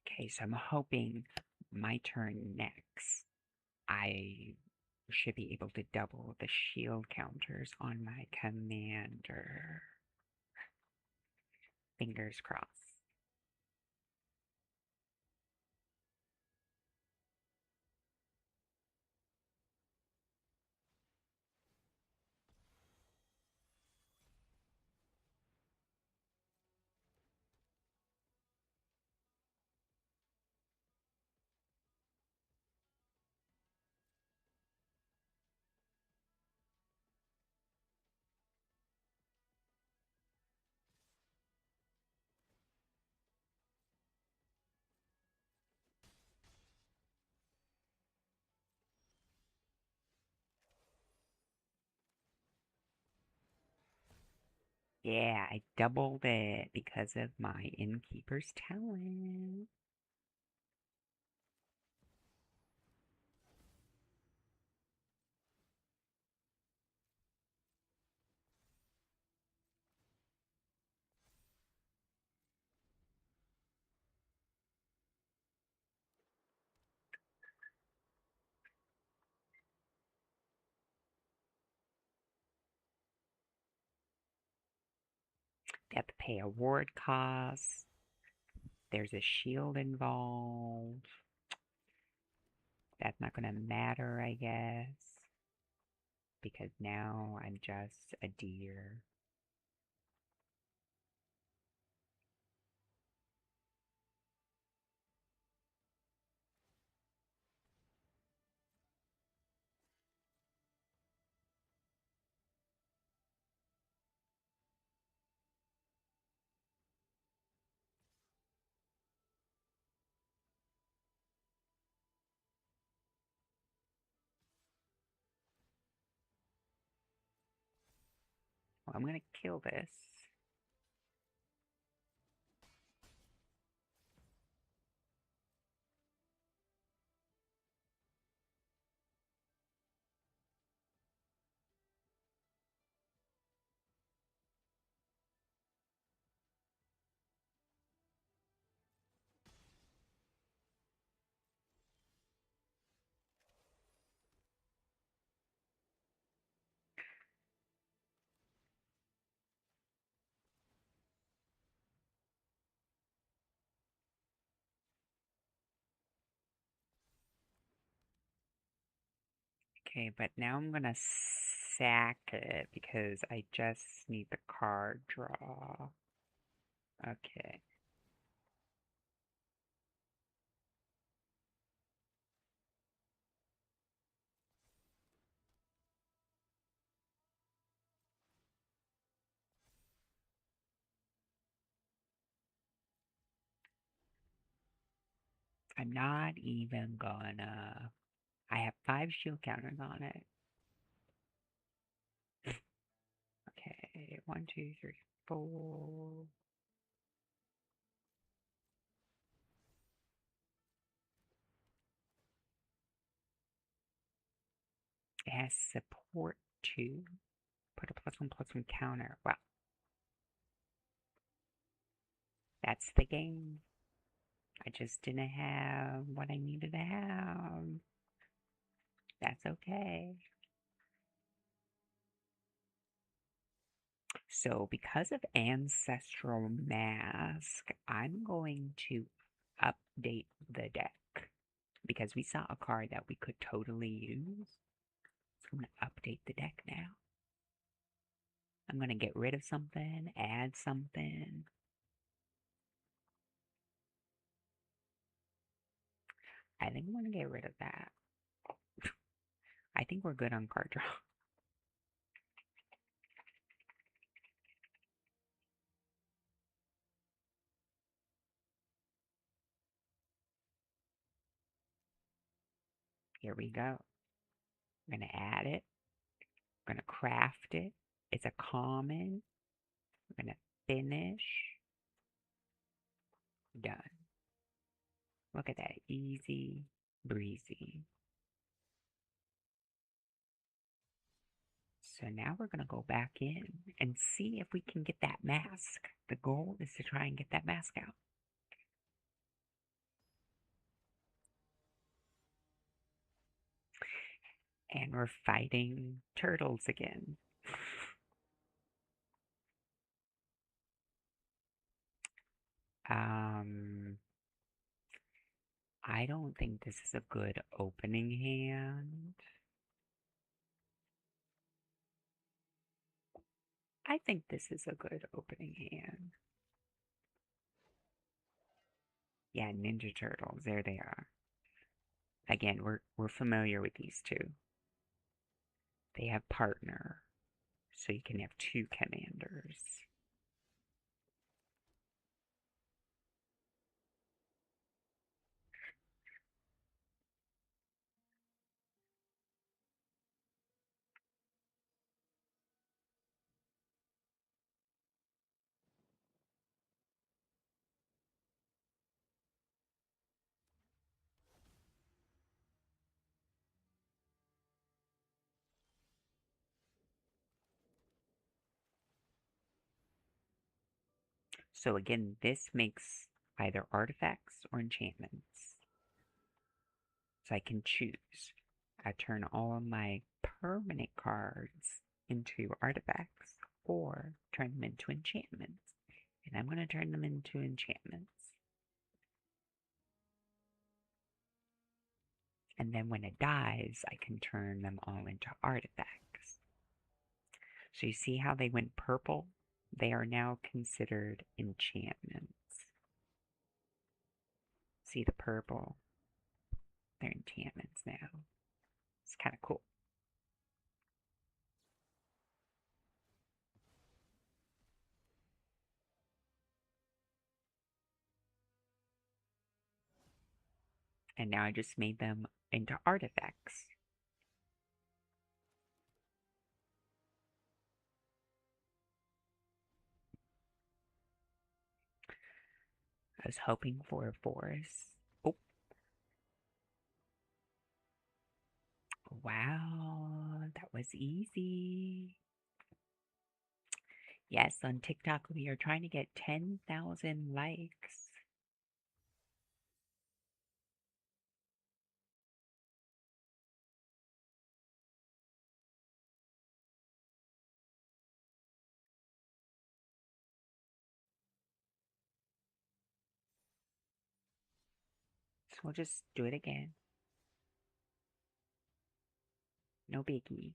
[SPEAKER 1] okay, so I'm hoping my turn next. I should be able to double the shield counters on my commander. Fingers crossed. Yeah, I doubled it because of my innkeeper's talent. have to pay a ward cost. There's a shield involved. That's not gonna matter, I guess, because now I'm just a deer. Well, I'm gonna kill this. Okay, but now I'm gonna sack it because I just need the card draw. Okay. I'm not even gonna. I have 5 shield counters on it. Okay, 1, 2, 3, 4. It has support too. Put a +1/+1 counter. Well, that's the game. I just didn't have what I needed to have. That's okay. So, because of Ancestral Mask, I'm going to update the deck because we saw a card that we could totally use. So, I'm going to update the deck now. I'm going to get rid of something, add something. I think I'm going to get rid of that. I think we're good on card draw. Here we go. I'm going to add it. I'm going to craft it. It's a common. I'm going to finish. Done. Look at that. Easy breezy. So now we're going to go back in and see if we can get that mask. The goal is to try and get that mask out. And we're fighting turtles again. I don't think this is a good opening hand. I think this is a good opening hand. Yeah, Ninja Turtles. There they are. Again, we're familiar with these two. They have partner, so you can have 2 commanders. So again, this makes either artifacts or enchantments. So I can choose. I turn all of my permanent cards into artifacts or turn them into enchantments. And I'm going to turn them into enchantments. And then when it dies, I can turn them all into artifacts. So you see how they went purple? They are now considered enchantments. See the purple? They're enchantments now. It's kind of cool. And now I just made them into artifacts. I was hoping for a forest. Oh, wow, that was easy. Yes, on TikTok we are trying to get 10,000 likes. So we'll just do it again. No biggie.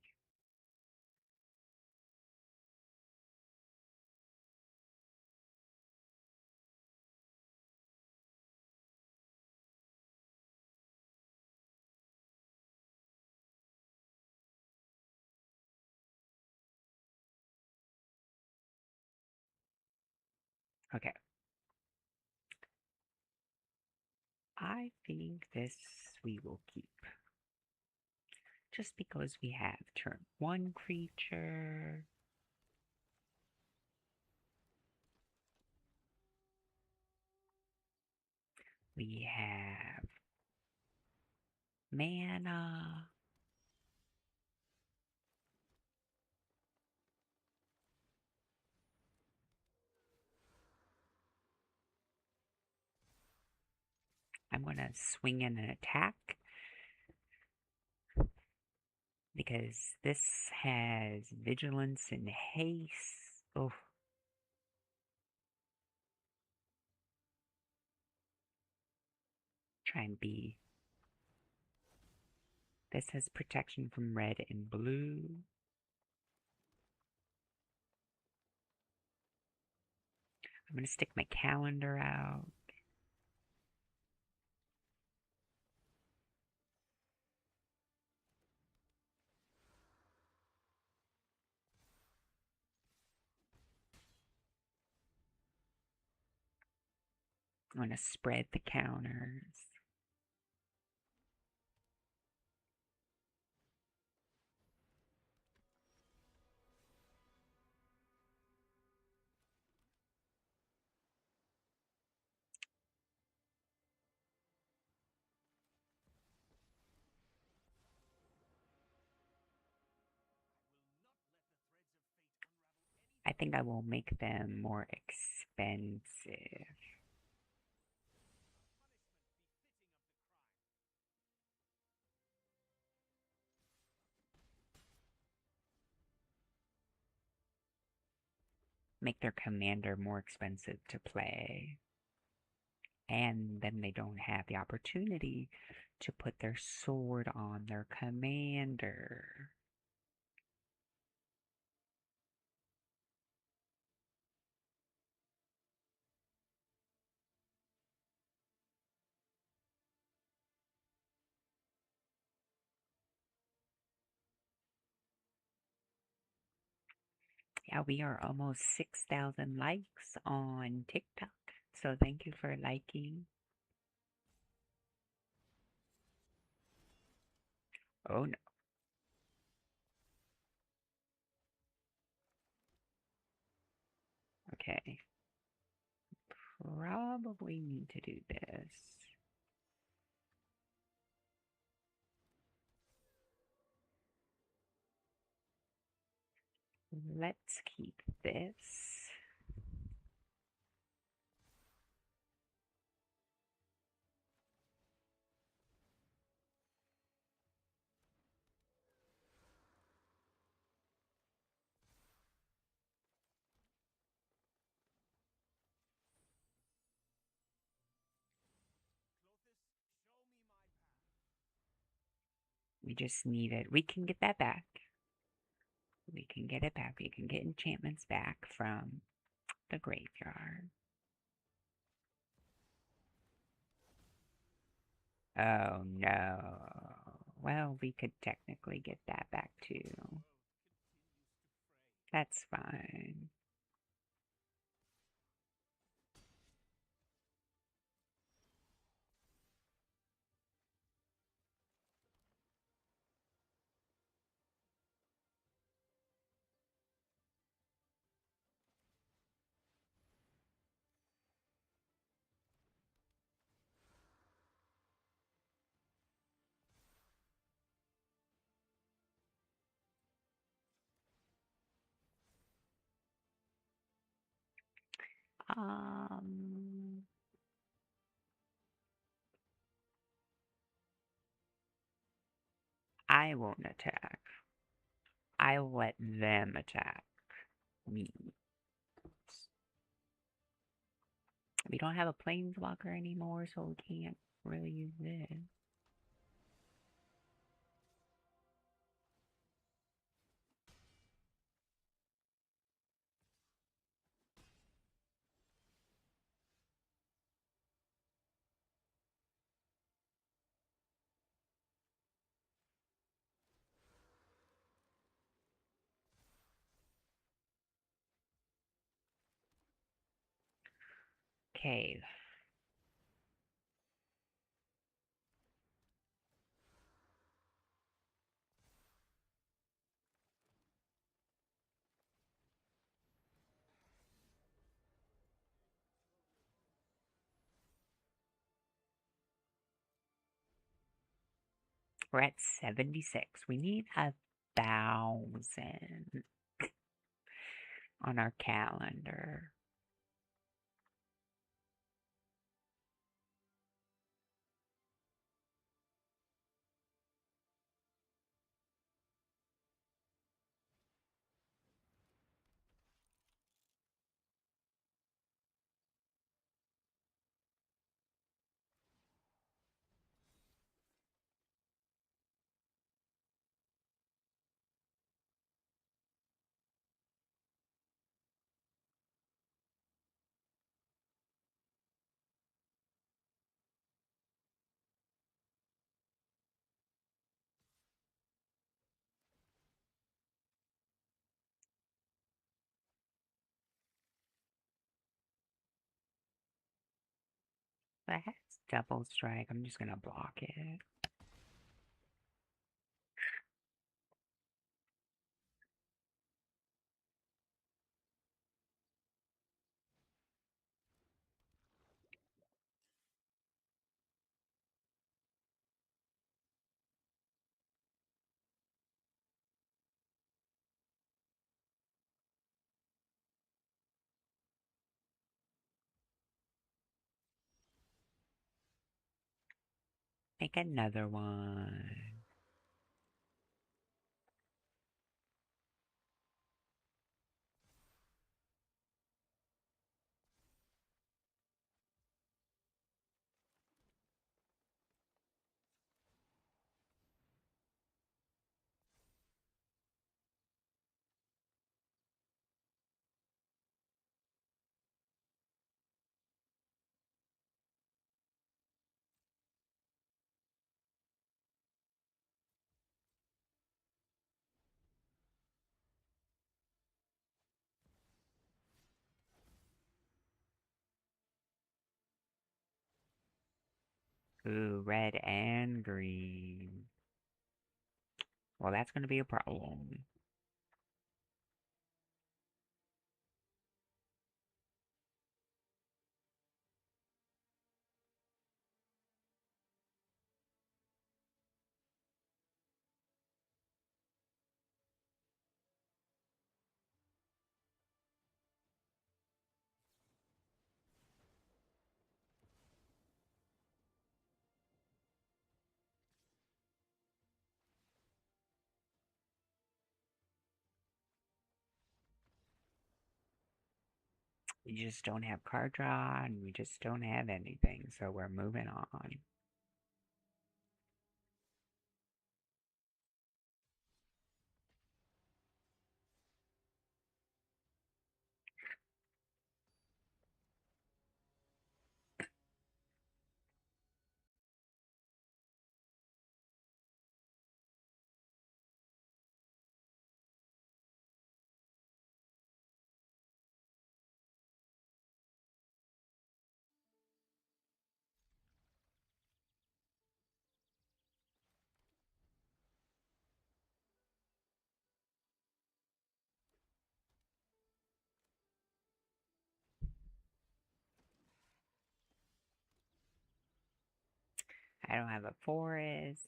[SPEAKER 1] Okay. I think this we will keep. Just because we have turn 1 creature. We have mana. I'm going to swing in an attack because this has vigilance and haste. Oh, try and be. This has protection from red and blue. I'm going to stick my calendar out. I'm going to spread the counters. I think I will make them more expensive. Make their commander more expensive to play. And then they don't have the opportunity to put their sword on their commander. Yeah, we are almost 6,000 likes on TikTok. So thank you for liking. Oh no. Okay. Probably need to do this. Let's keep this. We just need it. We can get that back. We can get it back. We can get enchantments back from the graveyard. Oh no. Well, we could technically get that back too. That's fine. Um, I won't attack. I'll let them attack me. We don't have a planeswalker anymore, so we can't really use this. Okay. We're at 76. We need 1,000 on our calendar. That has double strike. I'm just gonna block it. Make another one. Ooh, red and green. Well, that's gonna be a problem. We just don't have card draw, and we just don't have anything, so we're moving on. I don't have a forest.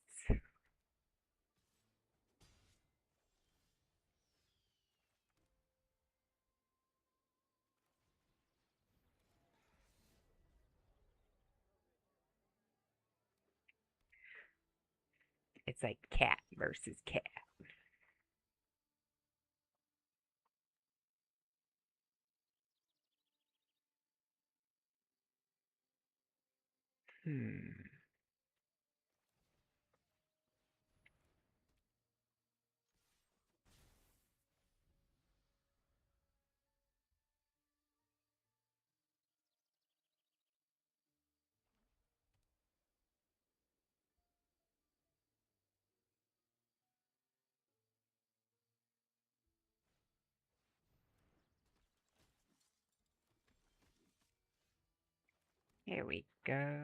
[SPEAKER 1] It's like cat versus cat. Hmm. Here we go.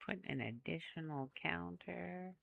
[SPEAKER 1] Put an additional counter.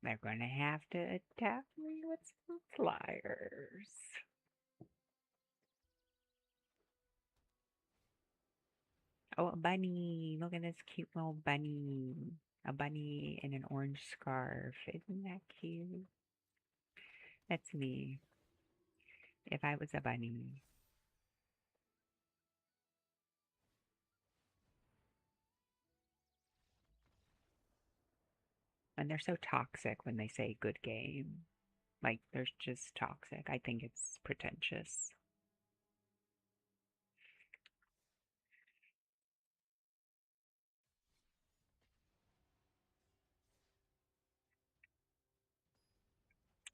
[SPEAKER 1] They're gonna have to attack me with some flyers. Oh, a bunny. Look at this cute little bunny. A bunny in an orange scarf. Isn't that cute? That's me. If I was a bunny. And they're so toxic when they say good game. Like, they're just toxic. I think it's pretentious.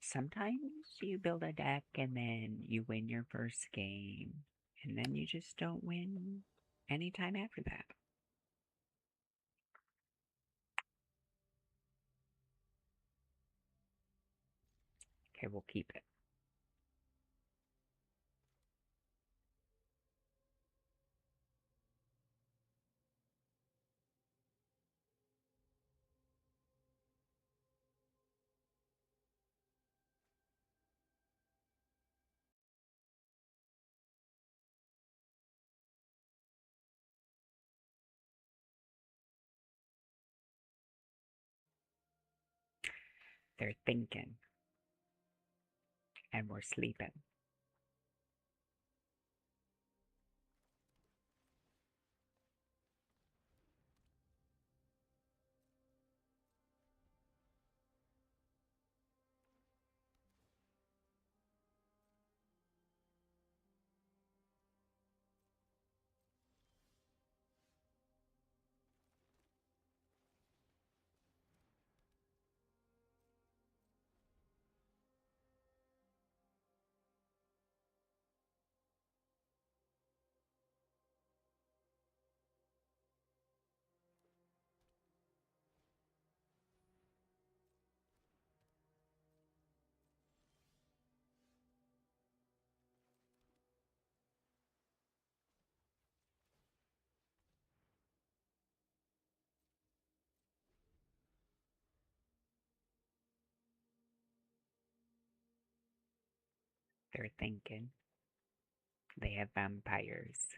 [SPEAKER 1] Sometimes you build a deck and then you win your first game, and then you just don't win anytime after that. Okay, we'll keep it. They're thinking, and we're sleeping. They're thinking. They have vampires.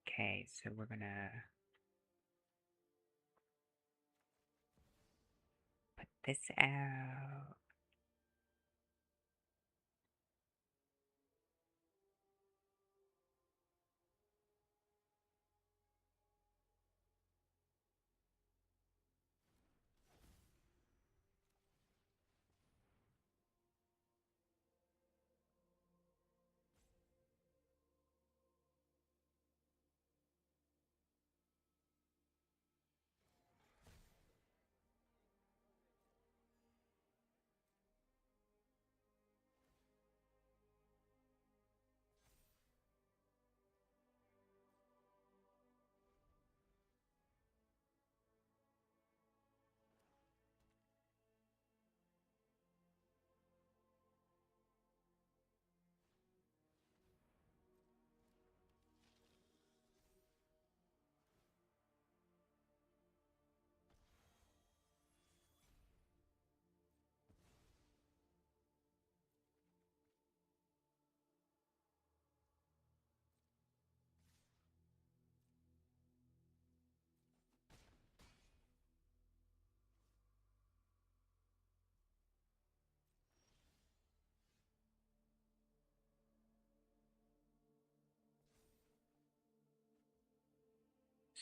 [SPEAKER 1] Okay, so we're gonna put this out.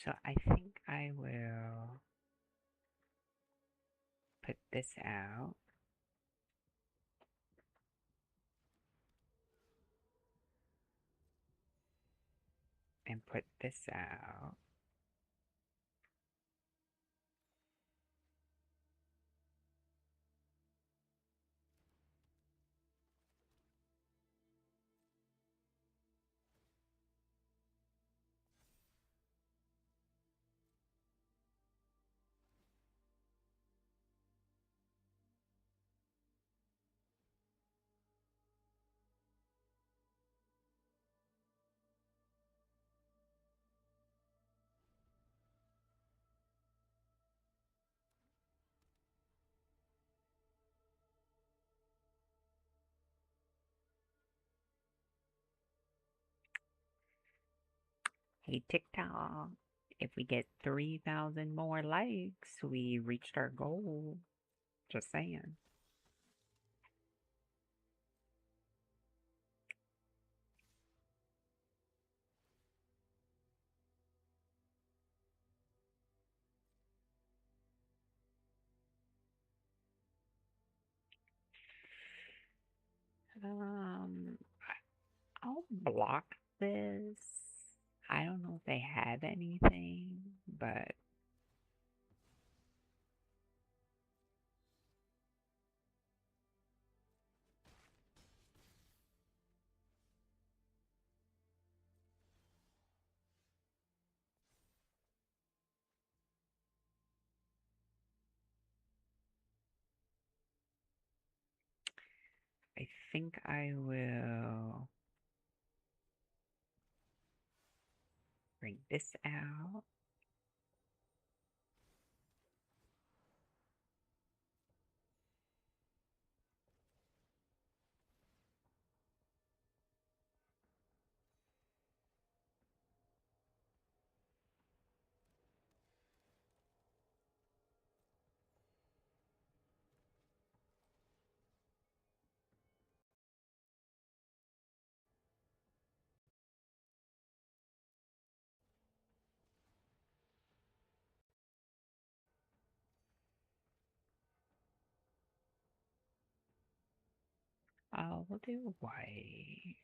[SPEAKER 1] So I think I will put this out. And put this out. Hey TikTok, if we get 3,000 more likes, we reached our goal. Just saying. Um, I'll block this. I don't know if they have anything, but I think I will bring this out. We'll do white.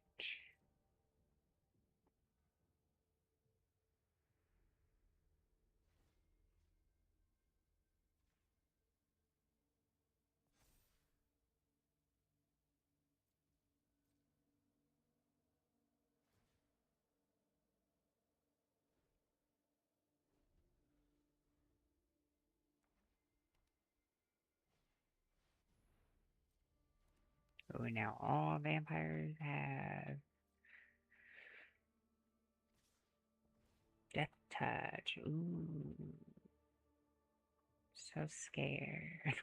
[SPEAKER 1] Oh, now all vampires have death touch. Ooh, so scared.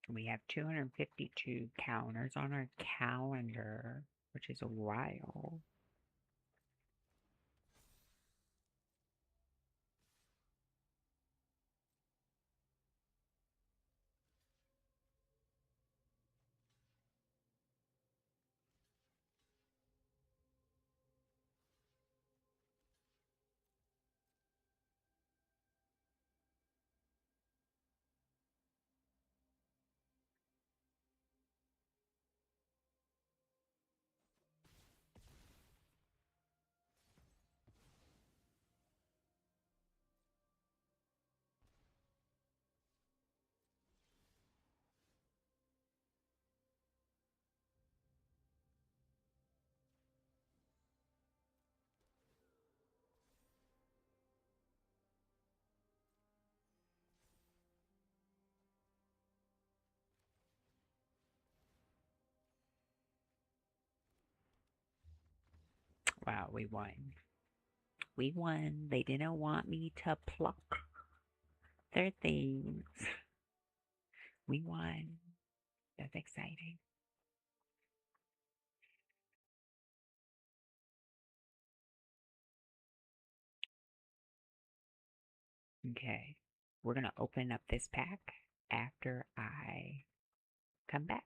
[SPEAKER 1] We have 252 counters on our calendar, which is a while. Wow, we won. We won. They didn't want me to pluck their things. We won. That's exciting. Okay. We're going to open up this pack after I come back.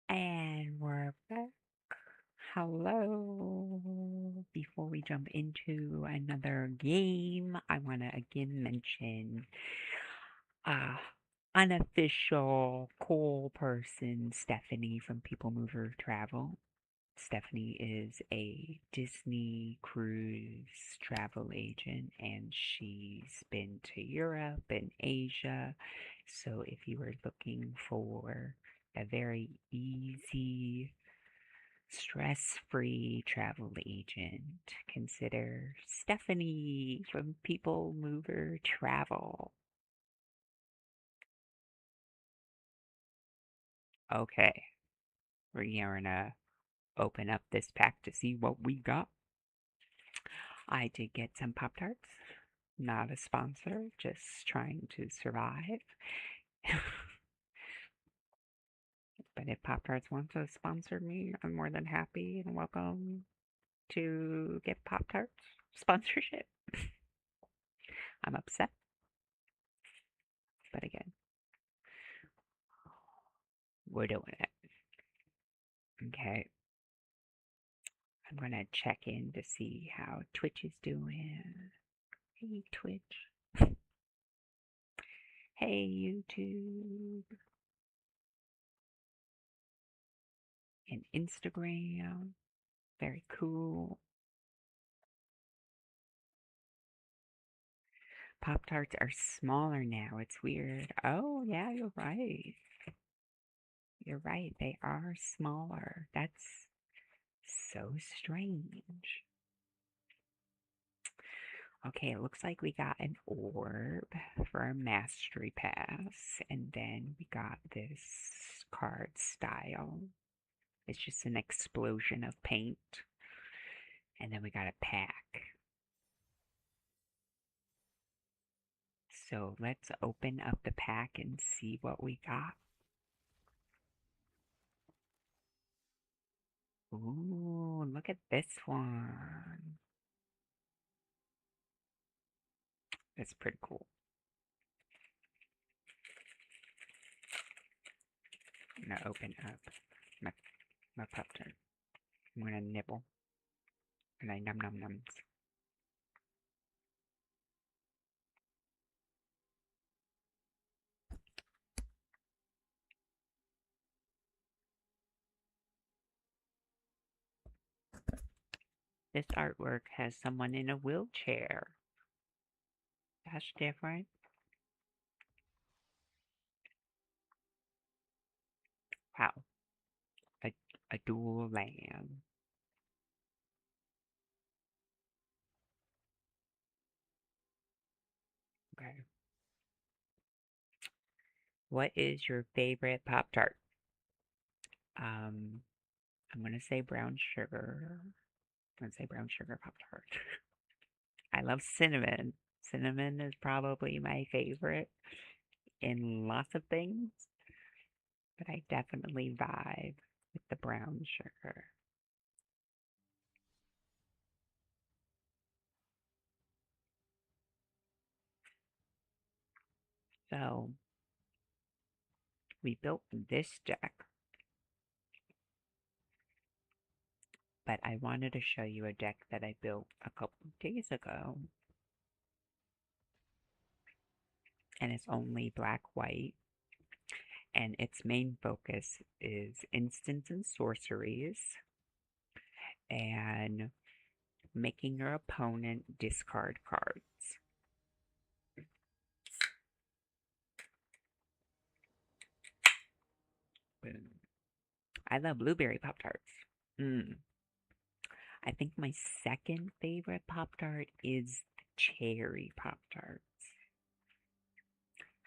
[SPEAKER 1] And we're back. Hello. Before we jump into another game, I want to again mention uh unofficial cool person Stephanie from People Mover Travel. Stephanie is a Disney cruise travel agent and she's been to Europe and Asia. So if you were looking for a very easy, stress free travel agent, consider Stephanie from People Mover Travel. Okay, we're gonna open up this pack to see what we got. I did get some Pop Tarts. Not a sponsor, just trying to survive. But if Pop Tarts wants to sponsor me, I'm more than happy and welcome to get Pop Tarts sponsorship. I'm upset, but again, we're doing it. Okay, I'm gonna check in to see how Twitch is doing. Hey, Twitch. Hey, YouTube. And Instagram. Very cool. Pop Tarts are smaller now. It's weird. Oh, yeah, you're right. You're right. They are smaller. That's so strange. Okay, it looks like we got an orb for a mastery pass, and then we got this card style. It's just an explosion of paint. And then we got a pack. So let's open up the pack and see what we got. Ooh, look at this one. It's pretty cool. I'm gonna open up my, my Pop Tart. I'm gonna nibble. And I num num nums. This artwork has someone in a wheelchair. That's different. Wow. A, a dual land. Okay. What is your favorite Pop Tart? Um, I'm gonna say brown sugar. I'm gonna say brown sugar Pop Tart. I love cinnamon. Cinnamon is probably my favorite in lots of things, but I definitely vibe with the brown sugar. So we built this deck, but I wanted to show you a deck that I built a couple of days ago, and it's only black white, and its main focus is instants and sorceries, and making your opponent discard cards. Boom. I love blueberry Pop Tarts. Mm. I think my second favorite Pop Tart is the cherry Pop Tarts.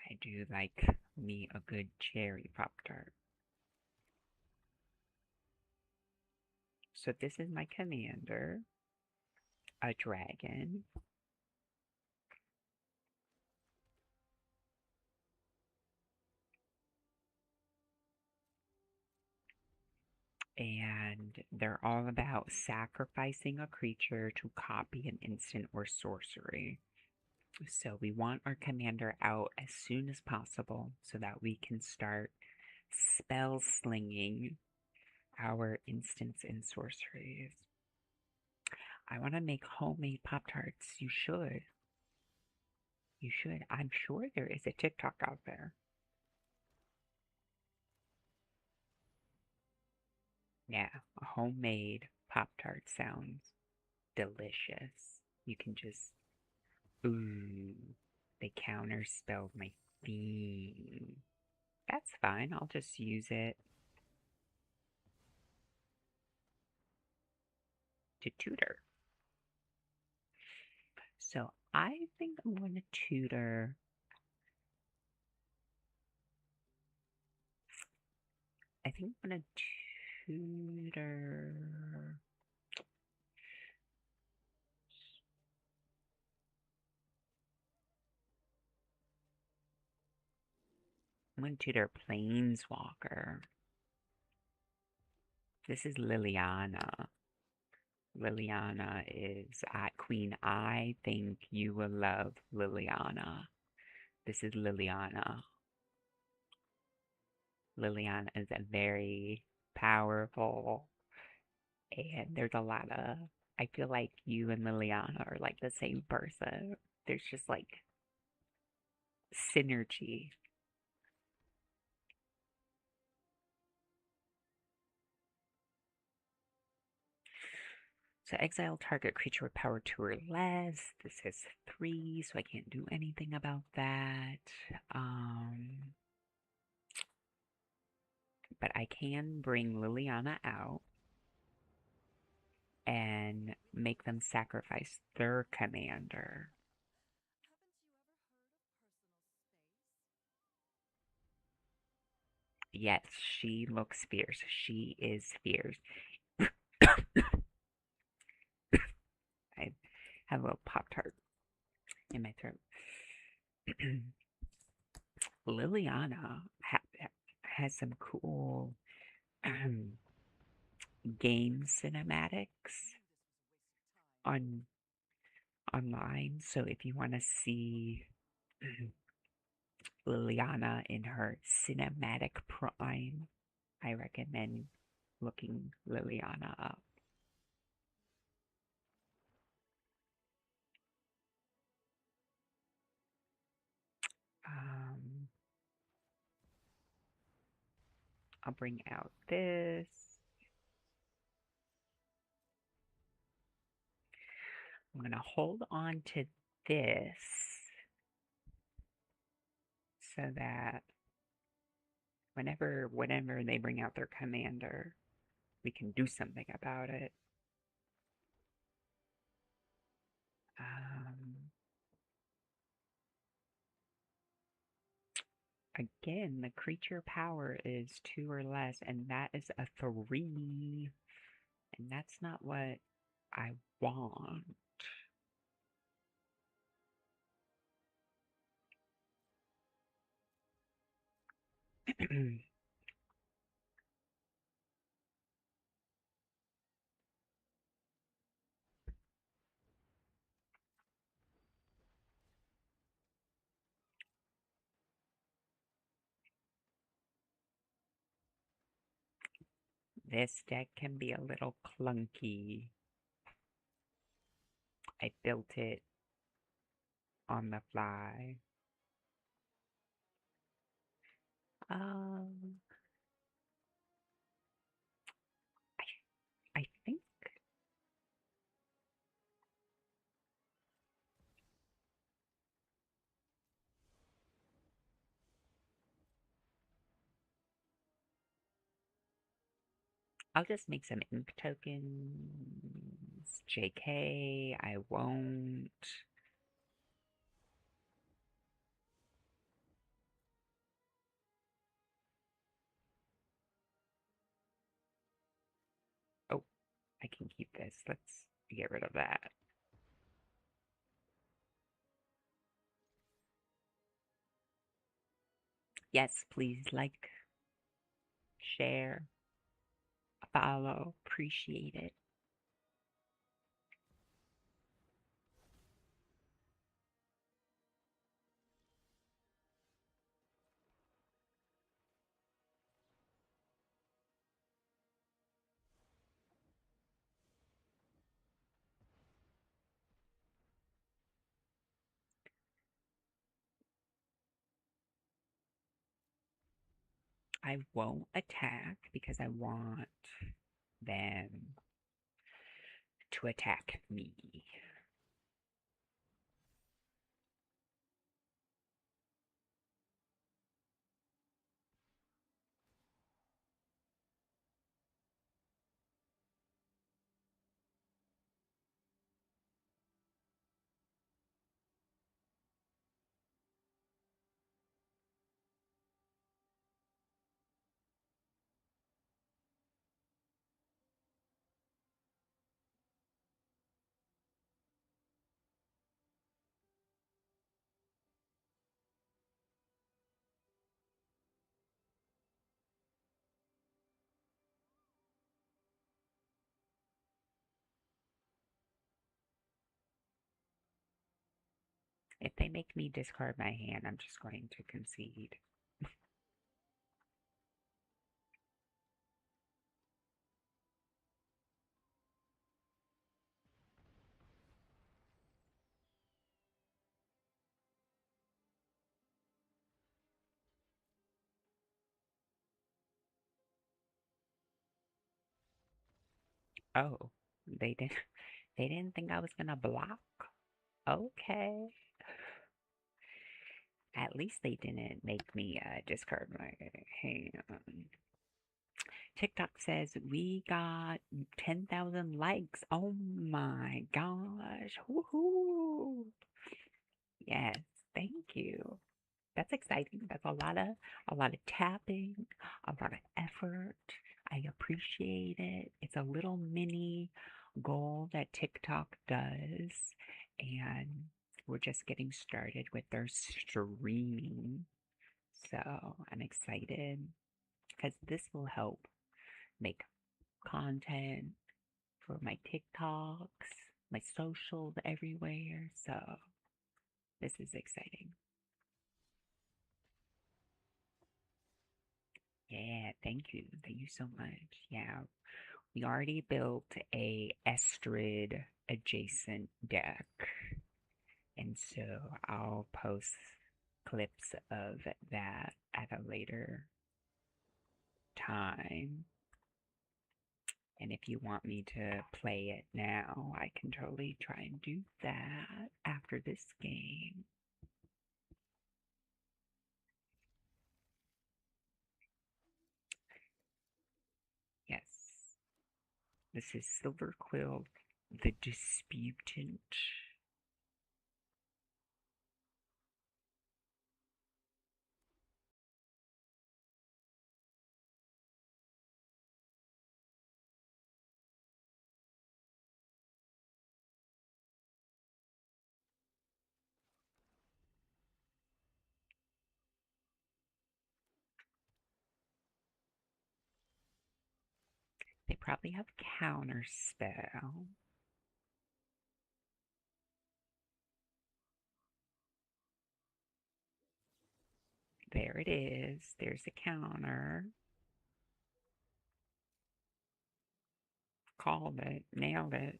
[SPEAKER 1] I do like me a good cherry Pop Tart. So this is my commander, a dragon. And they're all about sacrificing a creature to copy an instant or sorcery. So we want our commander out as soon as possible so that we can start spell slinging our instants and sorceries. I want to make homemade Pop-Tarts. You should. You should. I'm sure there is a TikTok out there. Yeah, a homemade Pop-Tart sounds delicious. You can just, ooh, they counterspelled my theme. That's fine. I'll just use it to tutor. So I think I'm going to tutor. I think I'm going to tutor. I'm going to tutor Planeswalker. This is Liliana. Liliana is Queen. I think you will love Liliana. This is Liliana. Liliana is a very powerful, and there's a lot of. I feel like you and Liliana are like the same person. There's just like synergy. So exile target creature with power 2 or less. This is 3, so I can't do anything about that. But I can bring Liliana out and make them sacrifice their commander. Yes, she looks fierce. She is fierce. I have a little Pop-Tart in my throat. Liliana has some cool game cinematics on online. So if you want to see Liliana in her cinematic prime, I recommend looking Liliana up. I'll bring out this. I'm going to hold on to this so that whenever they bring out their commander, we can do something about it. Again, the creature power is 2 or less, and that is a 3. And that's not what I want. This deck can be a little clunky. I built it on the fly. Um, I think I'll just make some ink tokens. JK, I won't. Oh, I can keep this. Let's get rid of that. Yes, please like, share, follow. Appreciate it. I won't attack because I want them to attack me. If they make me discard my hand, I'm just going to concede. Oh, they didn't they didn't think I was gonna block? Okay. At least they didn't make me discard my hand. TikTok says we got 10,000 likes. Oh my gosh. Woohoo. Yes, thank you. That's exciting. That's a lot of tapping, a lot of effort. I appreciate it. It's a little mini goal that TikTok does, and we're just getting started with their streaming. So I'm excited because this will help make content for my TikToks, my socials everywhere. So this is exciting. Yeah, thank you. Thank you so much. Yeah, we already built a Estrid adjacent deck, and so I'll post clips of that at a later time. And if you want me to play it now, I can totally try and do that after this game. Yes, this is Silver Quill, the Disputant. They probably have counter spell. There it is. There's the counter. Called it. Nailed it.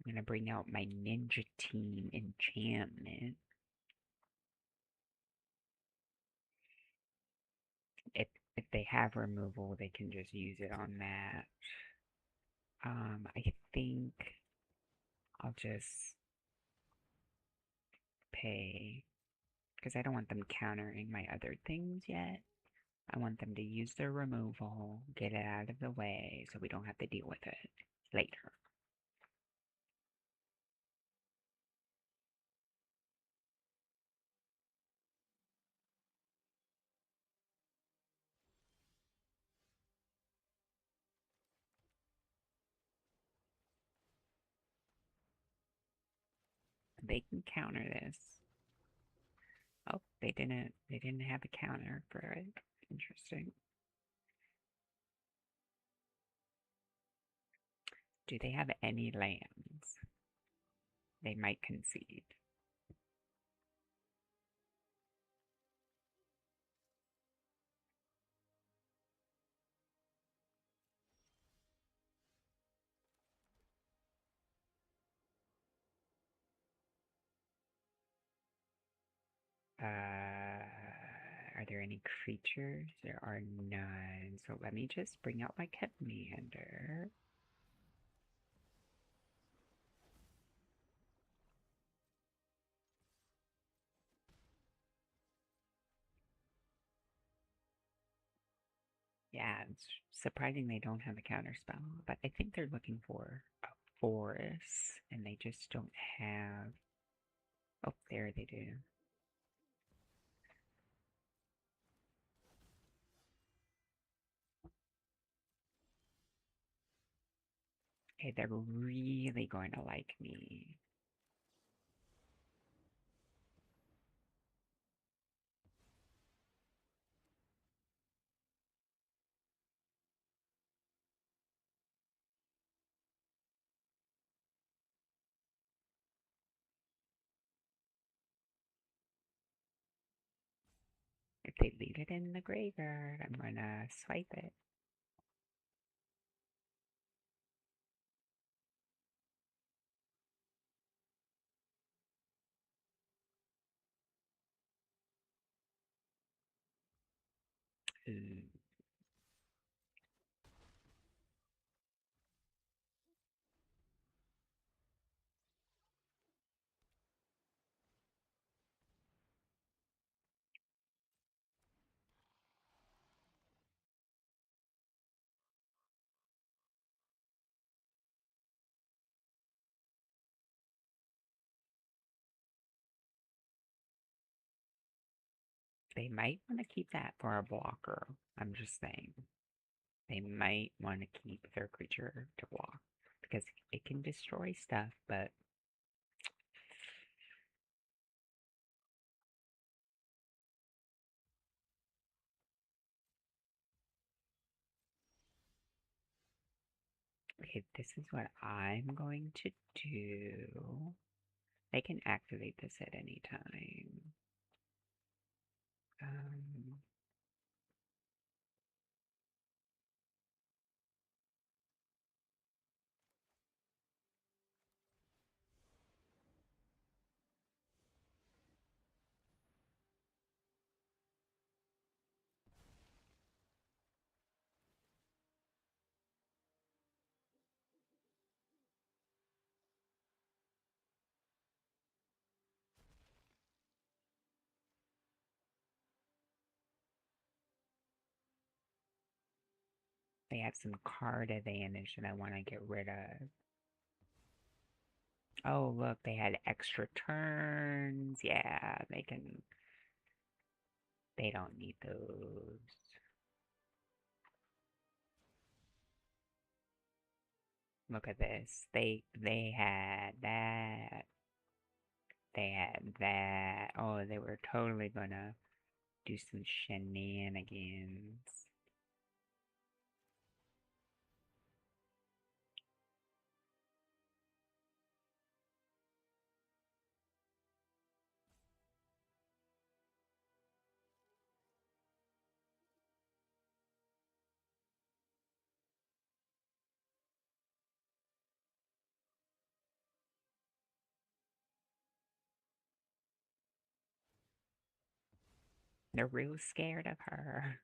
[SPEAKER 1] I'm gonna bring out my Ninja Team enchantment. If they have removal, they can just use it on that. I think I'll just pay because I don't want them countering my other things yet. I want them to use their removal, get it out of the way so we don't have to deal with it later. They can counter this. Oh, they didn't have a counter for it. Interesting. Do they have any lands? They might concede. Are there any creatures? There are none. So let me just bring out my commander. Yeah, it's surprising they don't have a counter spell, but I think they're looking for a forest, and they just don't have. Oh, there they do. Okay, they're really going to like me. If they leave it in the graveyard, I'm gonna swipe it. Ooh. They might want to keep that for a blocker. I'm just saying. They might want to keep their creature to block because it can destroy stuff, but okay, this is what I'm going to do. They can activate this at any time. Um, they have some card advantage that I want to get rid of. Oh, look, they had extra turns. Yeah, they can. They don't need those. Look at this. They had that. They had that. Oh, they were totally gonna do some shenanigans. They're real scared of her.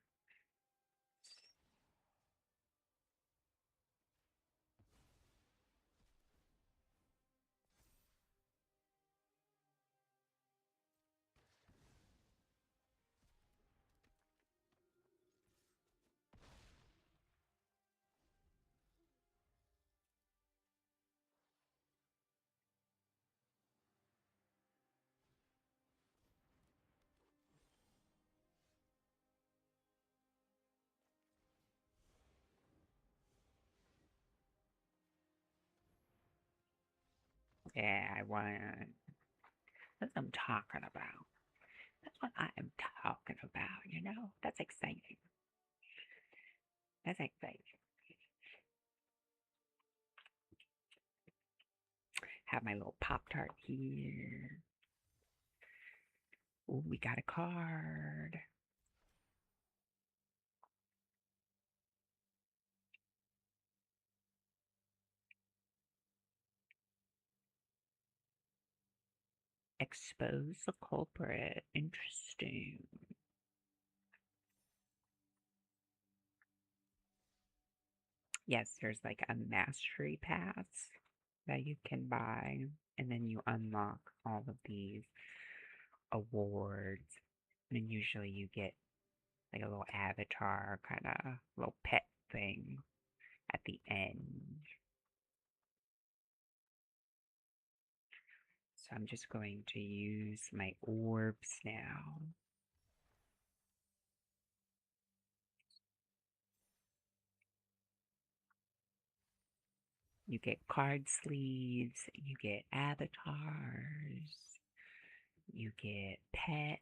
[SPEAKER 1] Yeah, I want. That's what I'm talking about. That's what I am talking about, you know? That's exciting. That's exciting. Have my little Pop Tart here. Ooh, we got a card. Expose the culprit. Interesting. Yes, there's like a mastery pass that you can buy, and then you unlock all of these awards. And usually you get like a little avatar kind of little pet thing at the end. So I'm just going to use my orbs now. You get card sleeves, you get avatars, you get pets,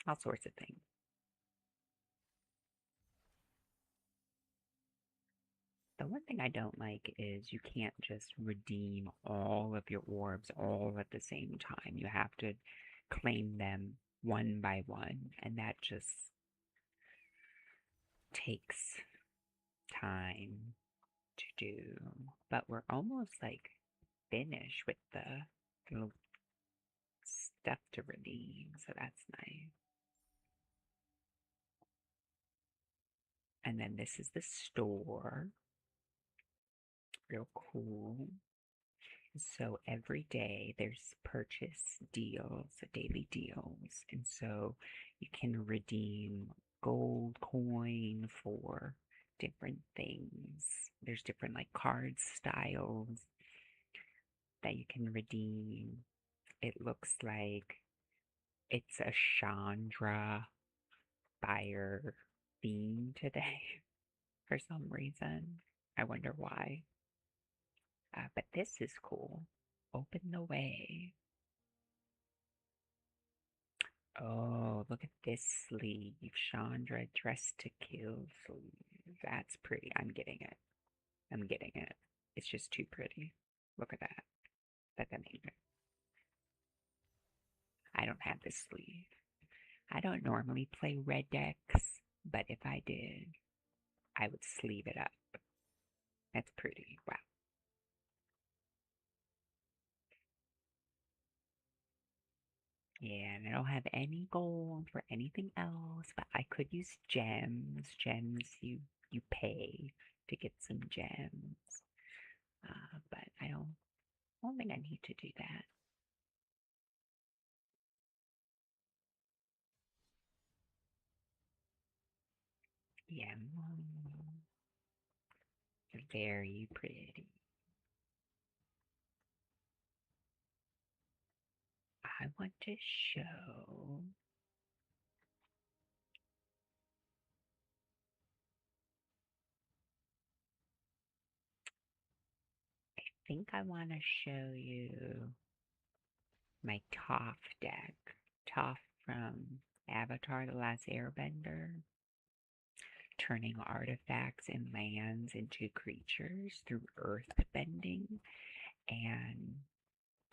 [SPEAKER 1] all sorts of things. The one thing I don't like is you can't just redeem all of your orbs all at the same time. You have to claim them one by one, and that just takes time to do. But we're almost like finished with the little stuff to redeem, so that's nice. And then this is the store. Real cool. So every day there's purchase deals, daily deals, and so you can redeem gold coin for different things. There's different like card styles that you can redeem. It looks like it's a Chandra buyer theme today for some reason. I wonder why. But this is cool. Open the way. Oh, look at this sleeve. Chandra dressed to kill sleeve. That's pretty. I'm getting it. I'm getting it. It's just too pretty. Look at that. That's amazing. I don't have this sleeve. I don't normally play red decks, but if I did, I would sleeve it up. That's pretty. Wow. Yeah, and I don't have any gold for anything else, but I could use gems. Gems you pay to get some gems. But I don't think I need to do that. Yeah, very pretty. I want to show. I think I want to show you my Toph deck. Toph from Avatar: The Last Airbender, turning artifacts and lands into creatures through earth bending, and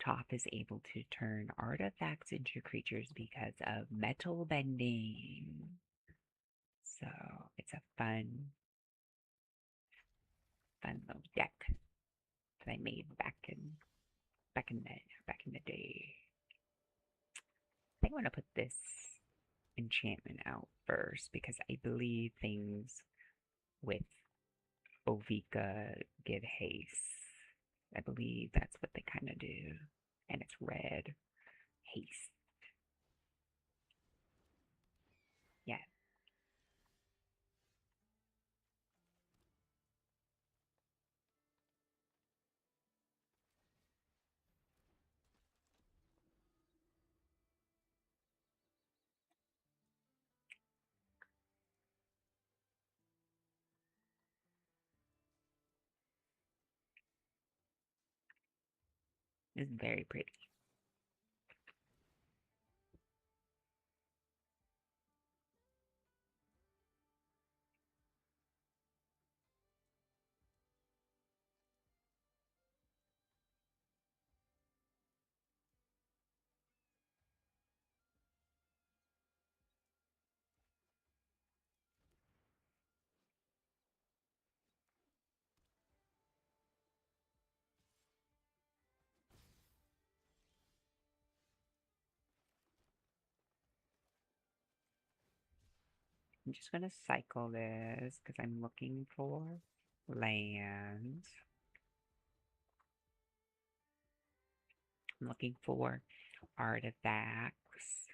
[SPEAKER 1] Toph is able to turn artifacts into creatures because of metal bending. So it's a fun little deck that I made back in the day. I think I'm gonna put this enchantment out first because I believe things with Ovika give haste. I believe that's what they kind of do, and it's red haste. Yeah, it's very pretty. I'm just gonna cycle this because I'm looking for lands. I'm looking for artifacts.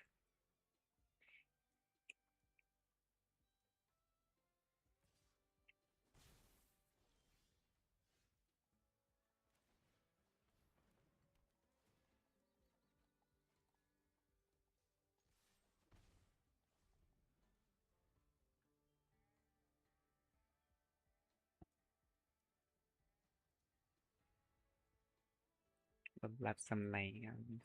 [SPEAKER 1] Would love some lands.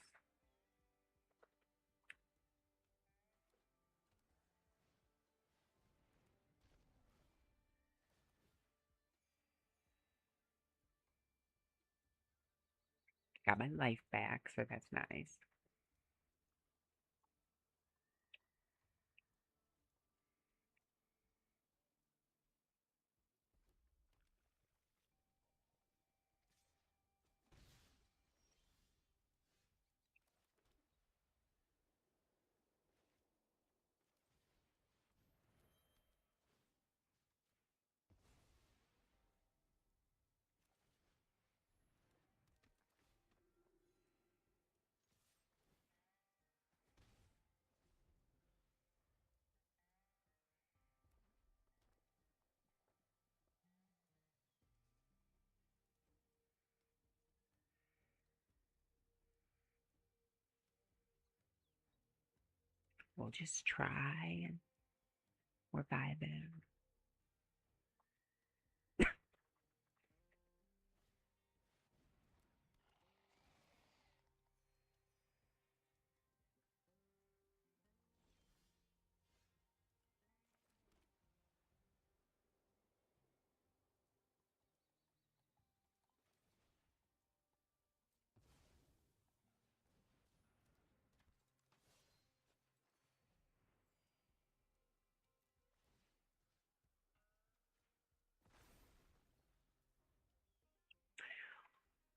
[SPEAKER 1] Got my life back, so that's nice. We'll just try and we're vibing.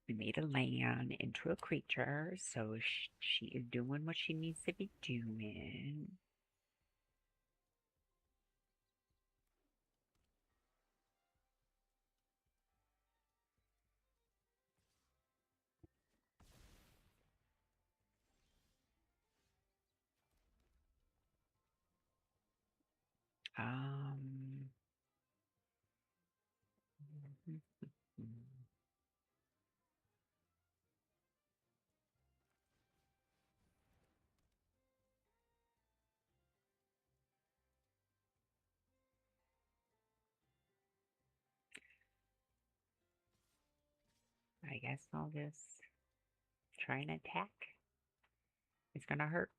[SPEAKER 1] We made a land into a creature, so she is doing what she needs to be doing. Um, I guess I'll just try and attack. It's gonna hurt.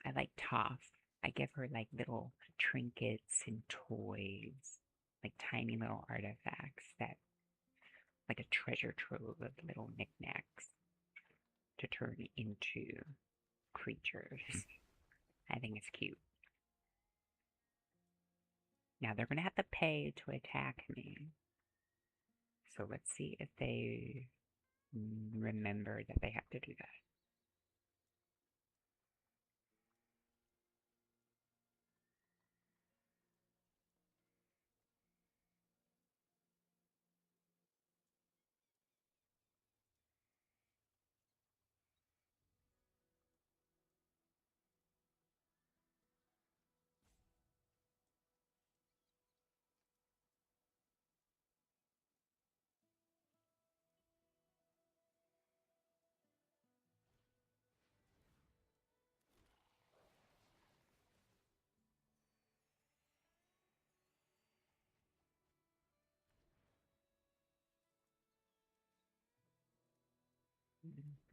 [SPEAKER 1] I like Toph. I give her like little trinkets and toys, like tiny little artifacts that, like a treasure trove of little knickknacks to turn into creatures. I think it's cute. Now they're gonna have to pay to attack me. So let's see if they remember that they have to do that.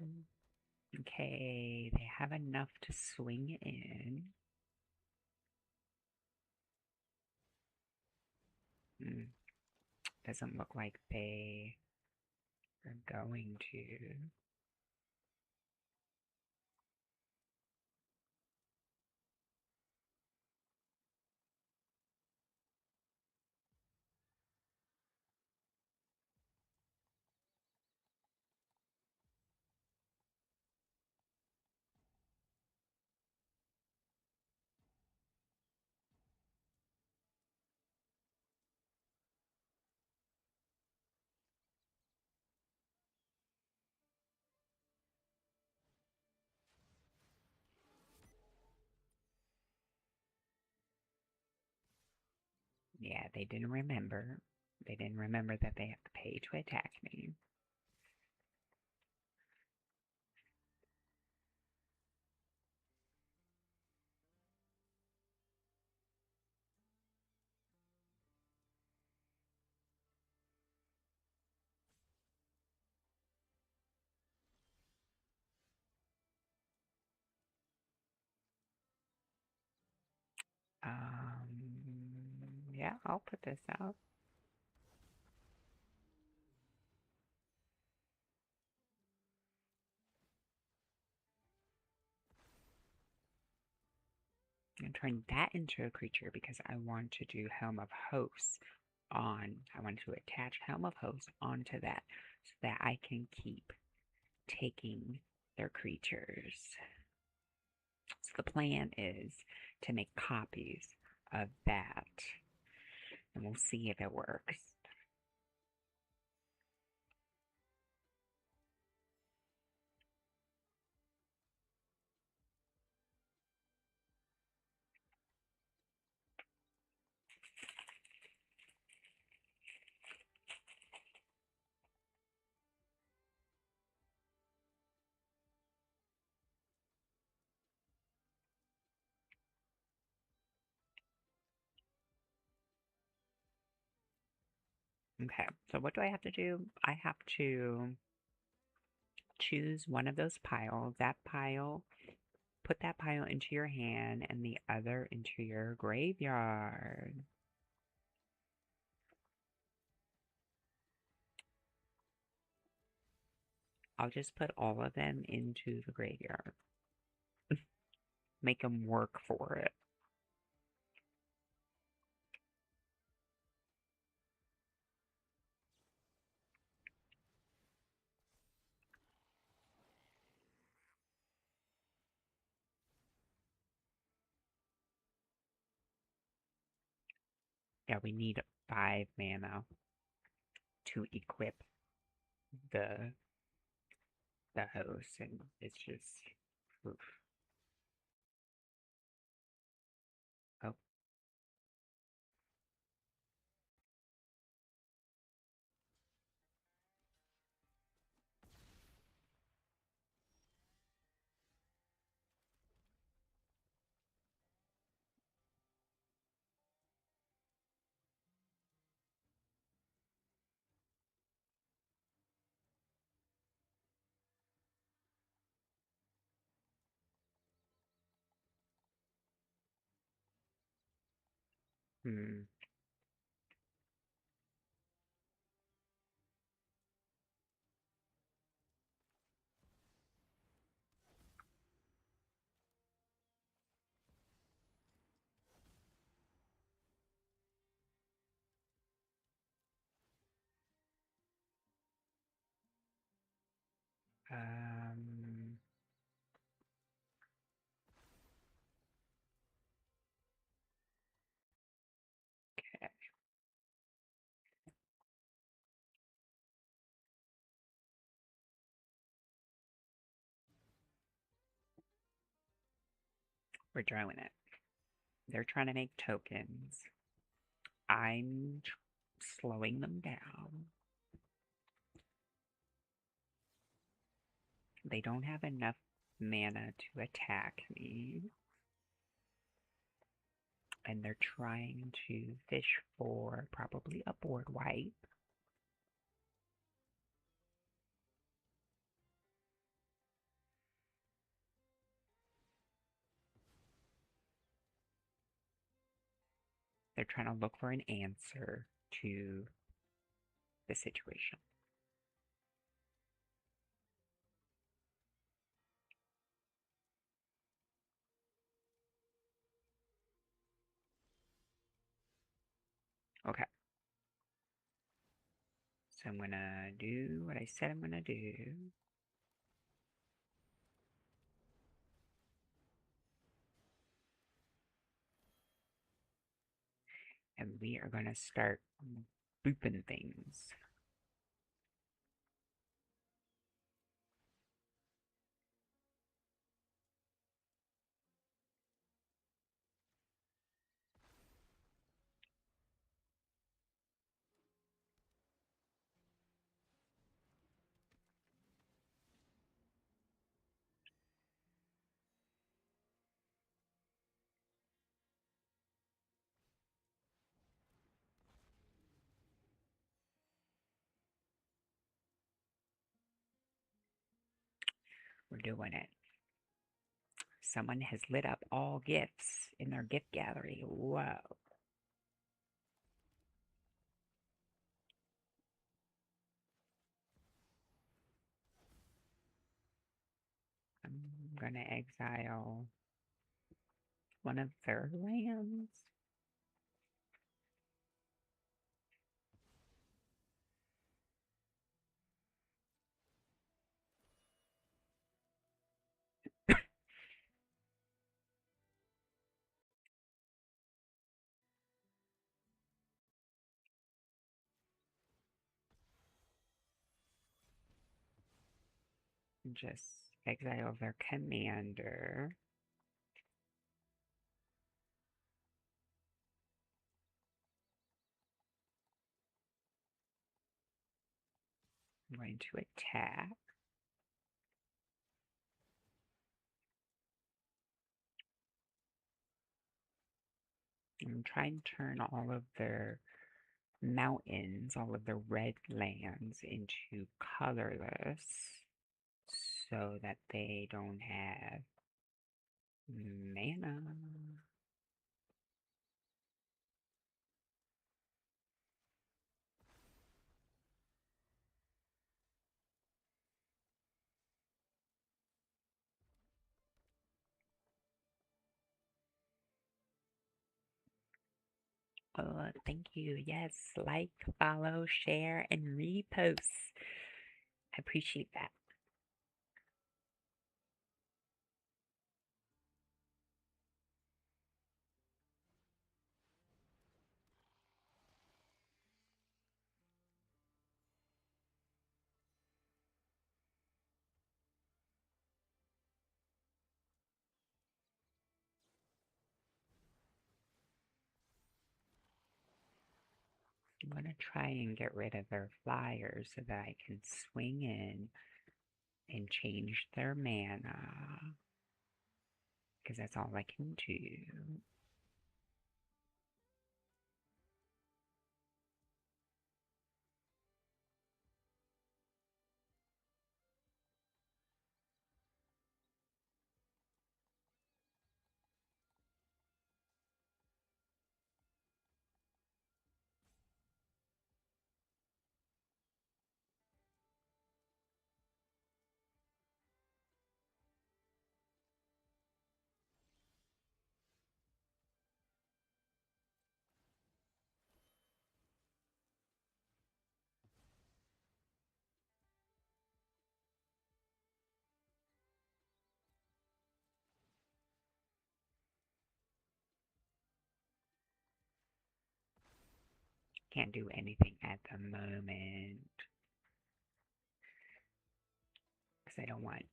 [SPEAKER 1] Mhm. Okay, they have enough to swing in. Doesn't look like they are going to. Yeah, they didn't remember. They didn't remember that they have to pay to attack me. Yeah, I'll put this out. And turn that into a creature because I want to do Helm of Hosts on. I want to attach Helm of Hosts onto that so that I can keep taking their creatures. So the plan is to make copies of that, and we'll see if it works. Okay, so what do I have to do? I have to choose one of those piles. That pile, put that pile into your hand and the other into your graveyard. I'll just put all of them into the graveyard. Make them work for it. Yeah, we need 5 mana to equip the host, and it's just oof. Oh. Hmm. Um. Okay. We're drawing it. They're trying to make tokens. I'm slowing them down. They don't have enough mana to attack me. And they're trying to fish for probably a board wipe. They're trying to look for an answer to the situation. Okay. So I'm gonna do what I said I'm gonna do. And we are gonna start booping things. We're doing it. Someone has lit up all gifts in their gift gallery. Whoa. I'm gonna exile one of their lands. Just exile their commander. I'm going to attack. I'm trying to turn all of their mountains, all of the red lands into colorless so that they don't have mana. Oh, thank you. Yes, like, follow, share, and repost. I appreciate that. I'm gonna try and get rid of their flyers so that I can swing in and change their mana. Because that's all I can do. Can't do anything at the moment. Because I don't want.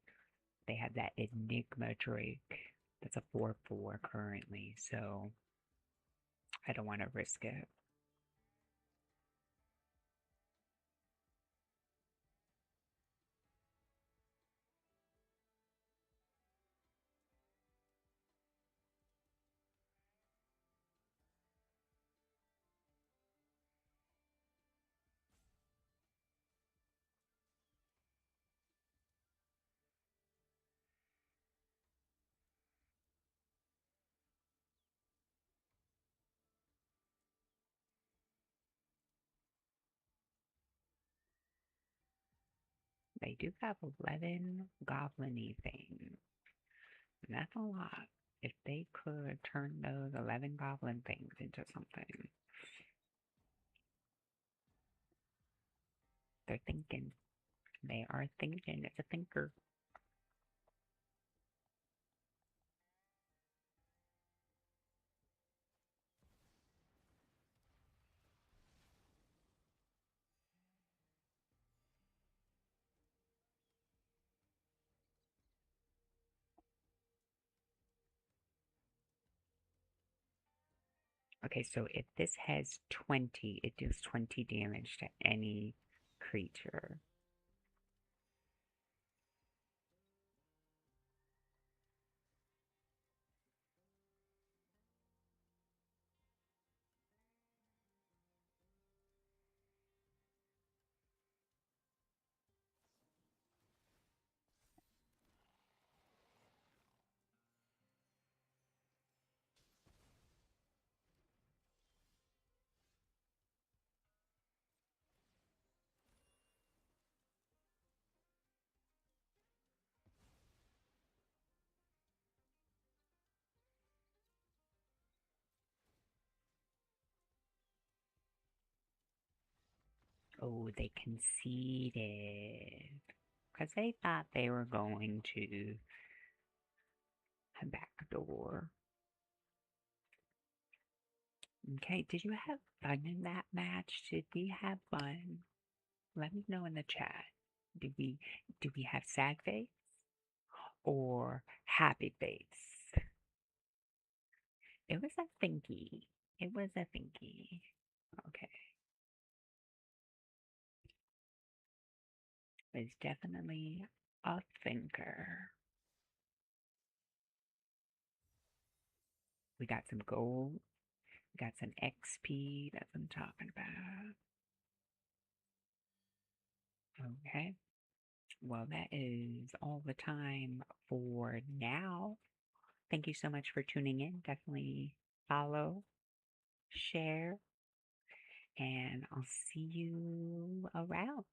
[SPEAKER 1] They have that Enigma Drake that's a 4/4 currently, so I don't want to risk it. They do have 11 goblin-y things. And that's a lot. If they could turn those 11 goblin things into something, they're thinking. They are thinking. It's a thinker. Okay, so if this has 20, it deals 20 damage to any creature. Oh, they conceded. Because they thought they were going to backdoor. Okay, did you have fun in that match? Did we have fun? Let me know in the chat. Did we have sad face or happy face? It was a thinky. It was a thinky. Okay. It's definitely a thinker. We got some gold. We got some XP. That's what I'm talking about. Okay. Well, that is all the time for now. Thank you so much for tuning in. Definitely follow, share, and I'll see you around.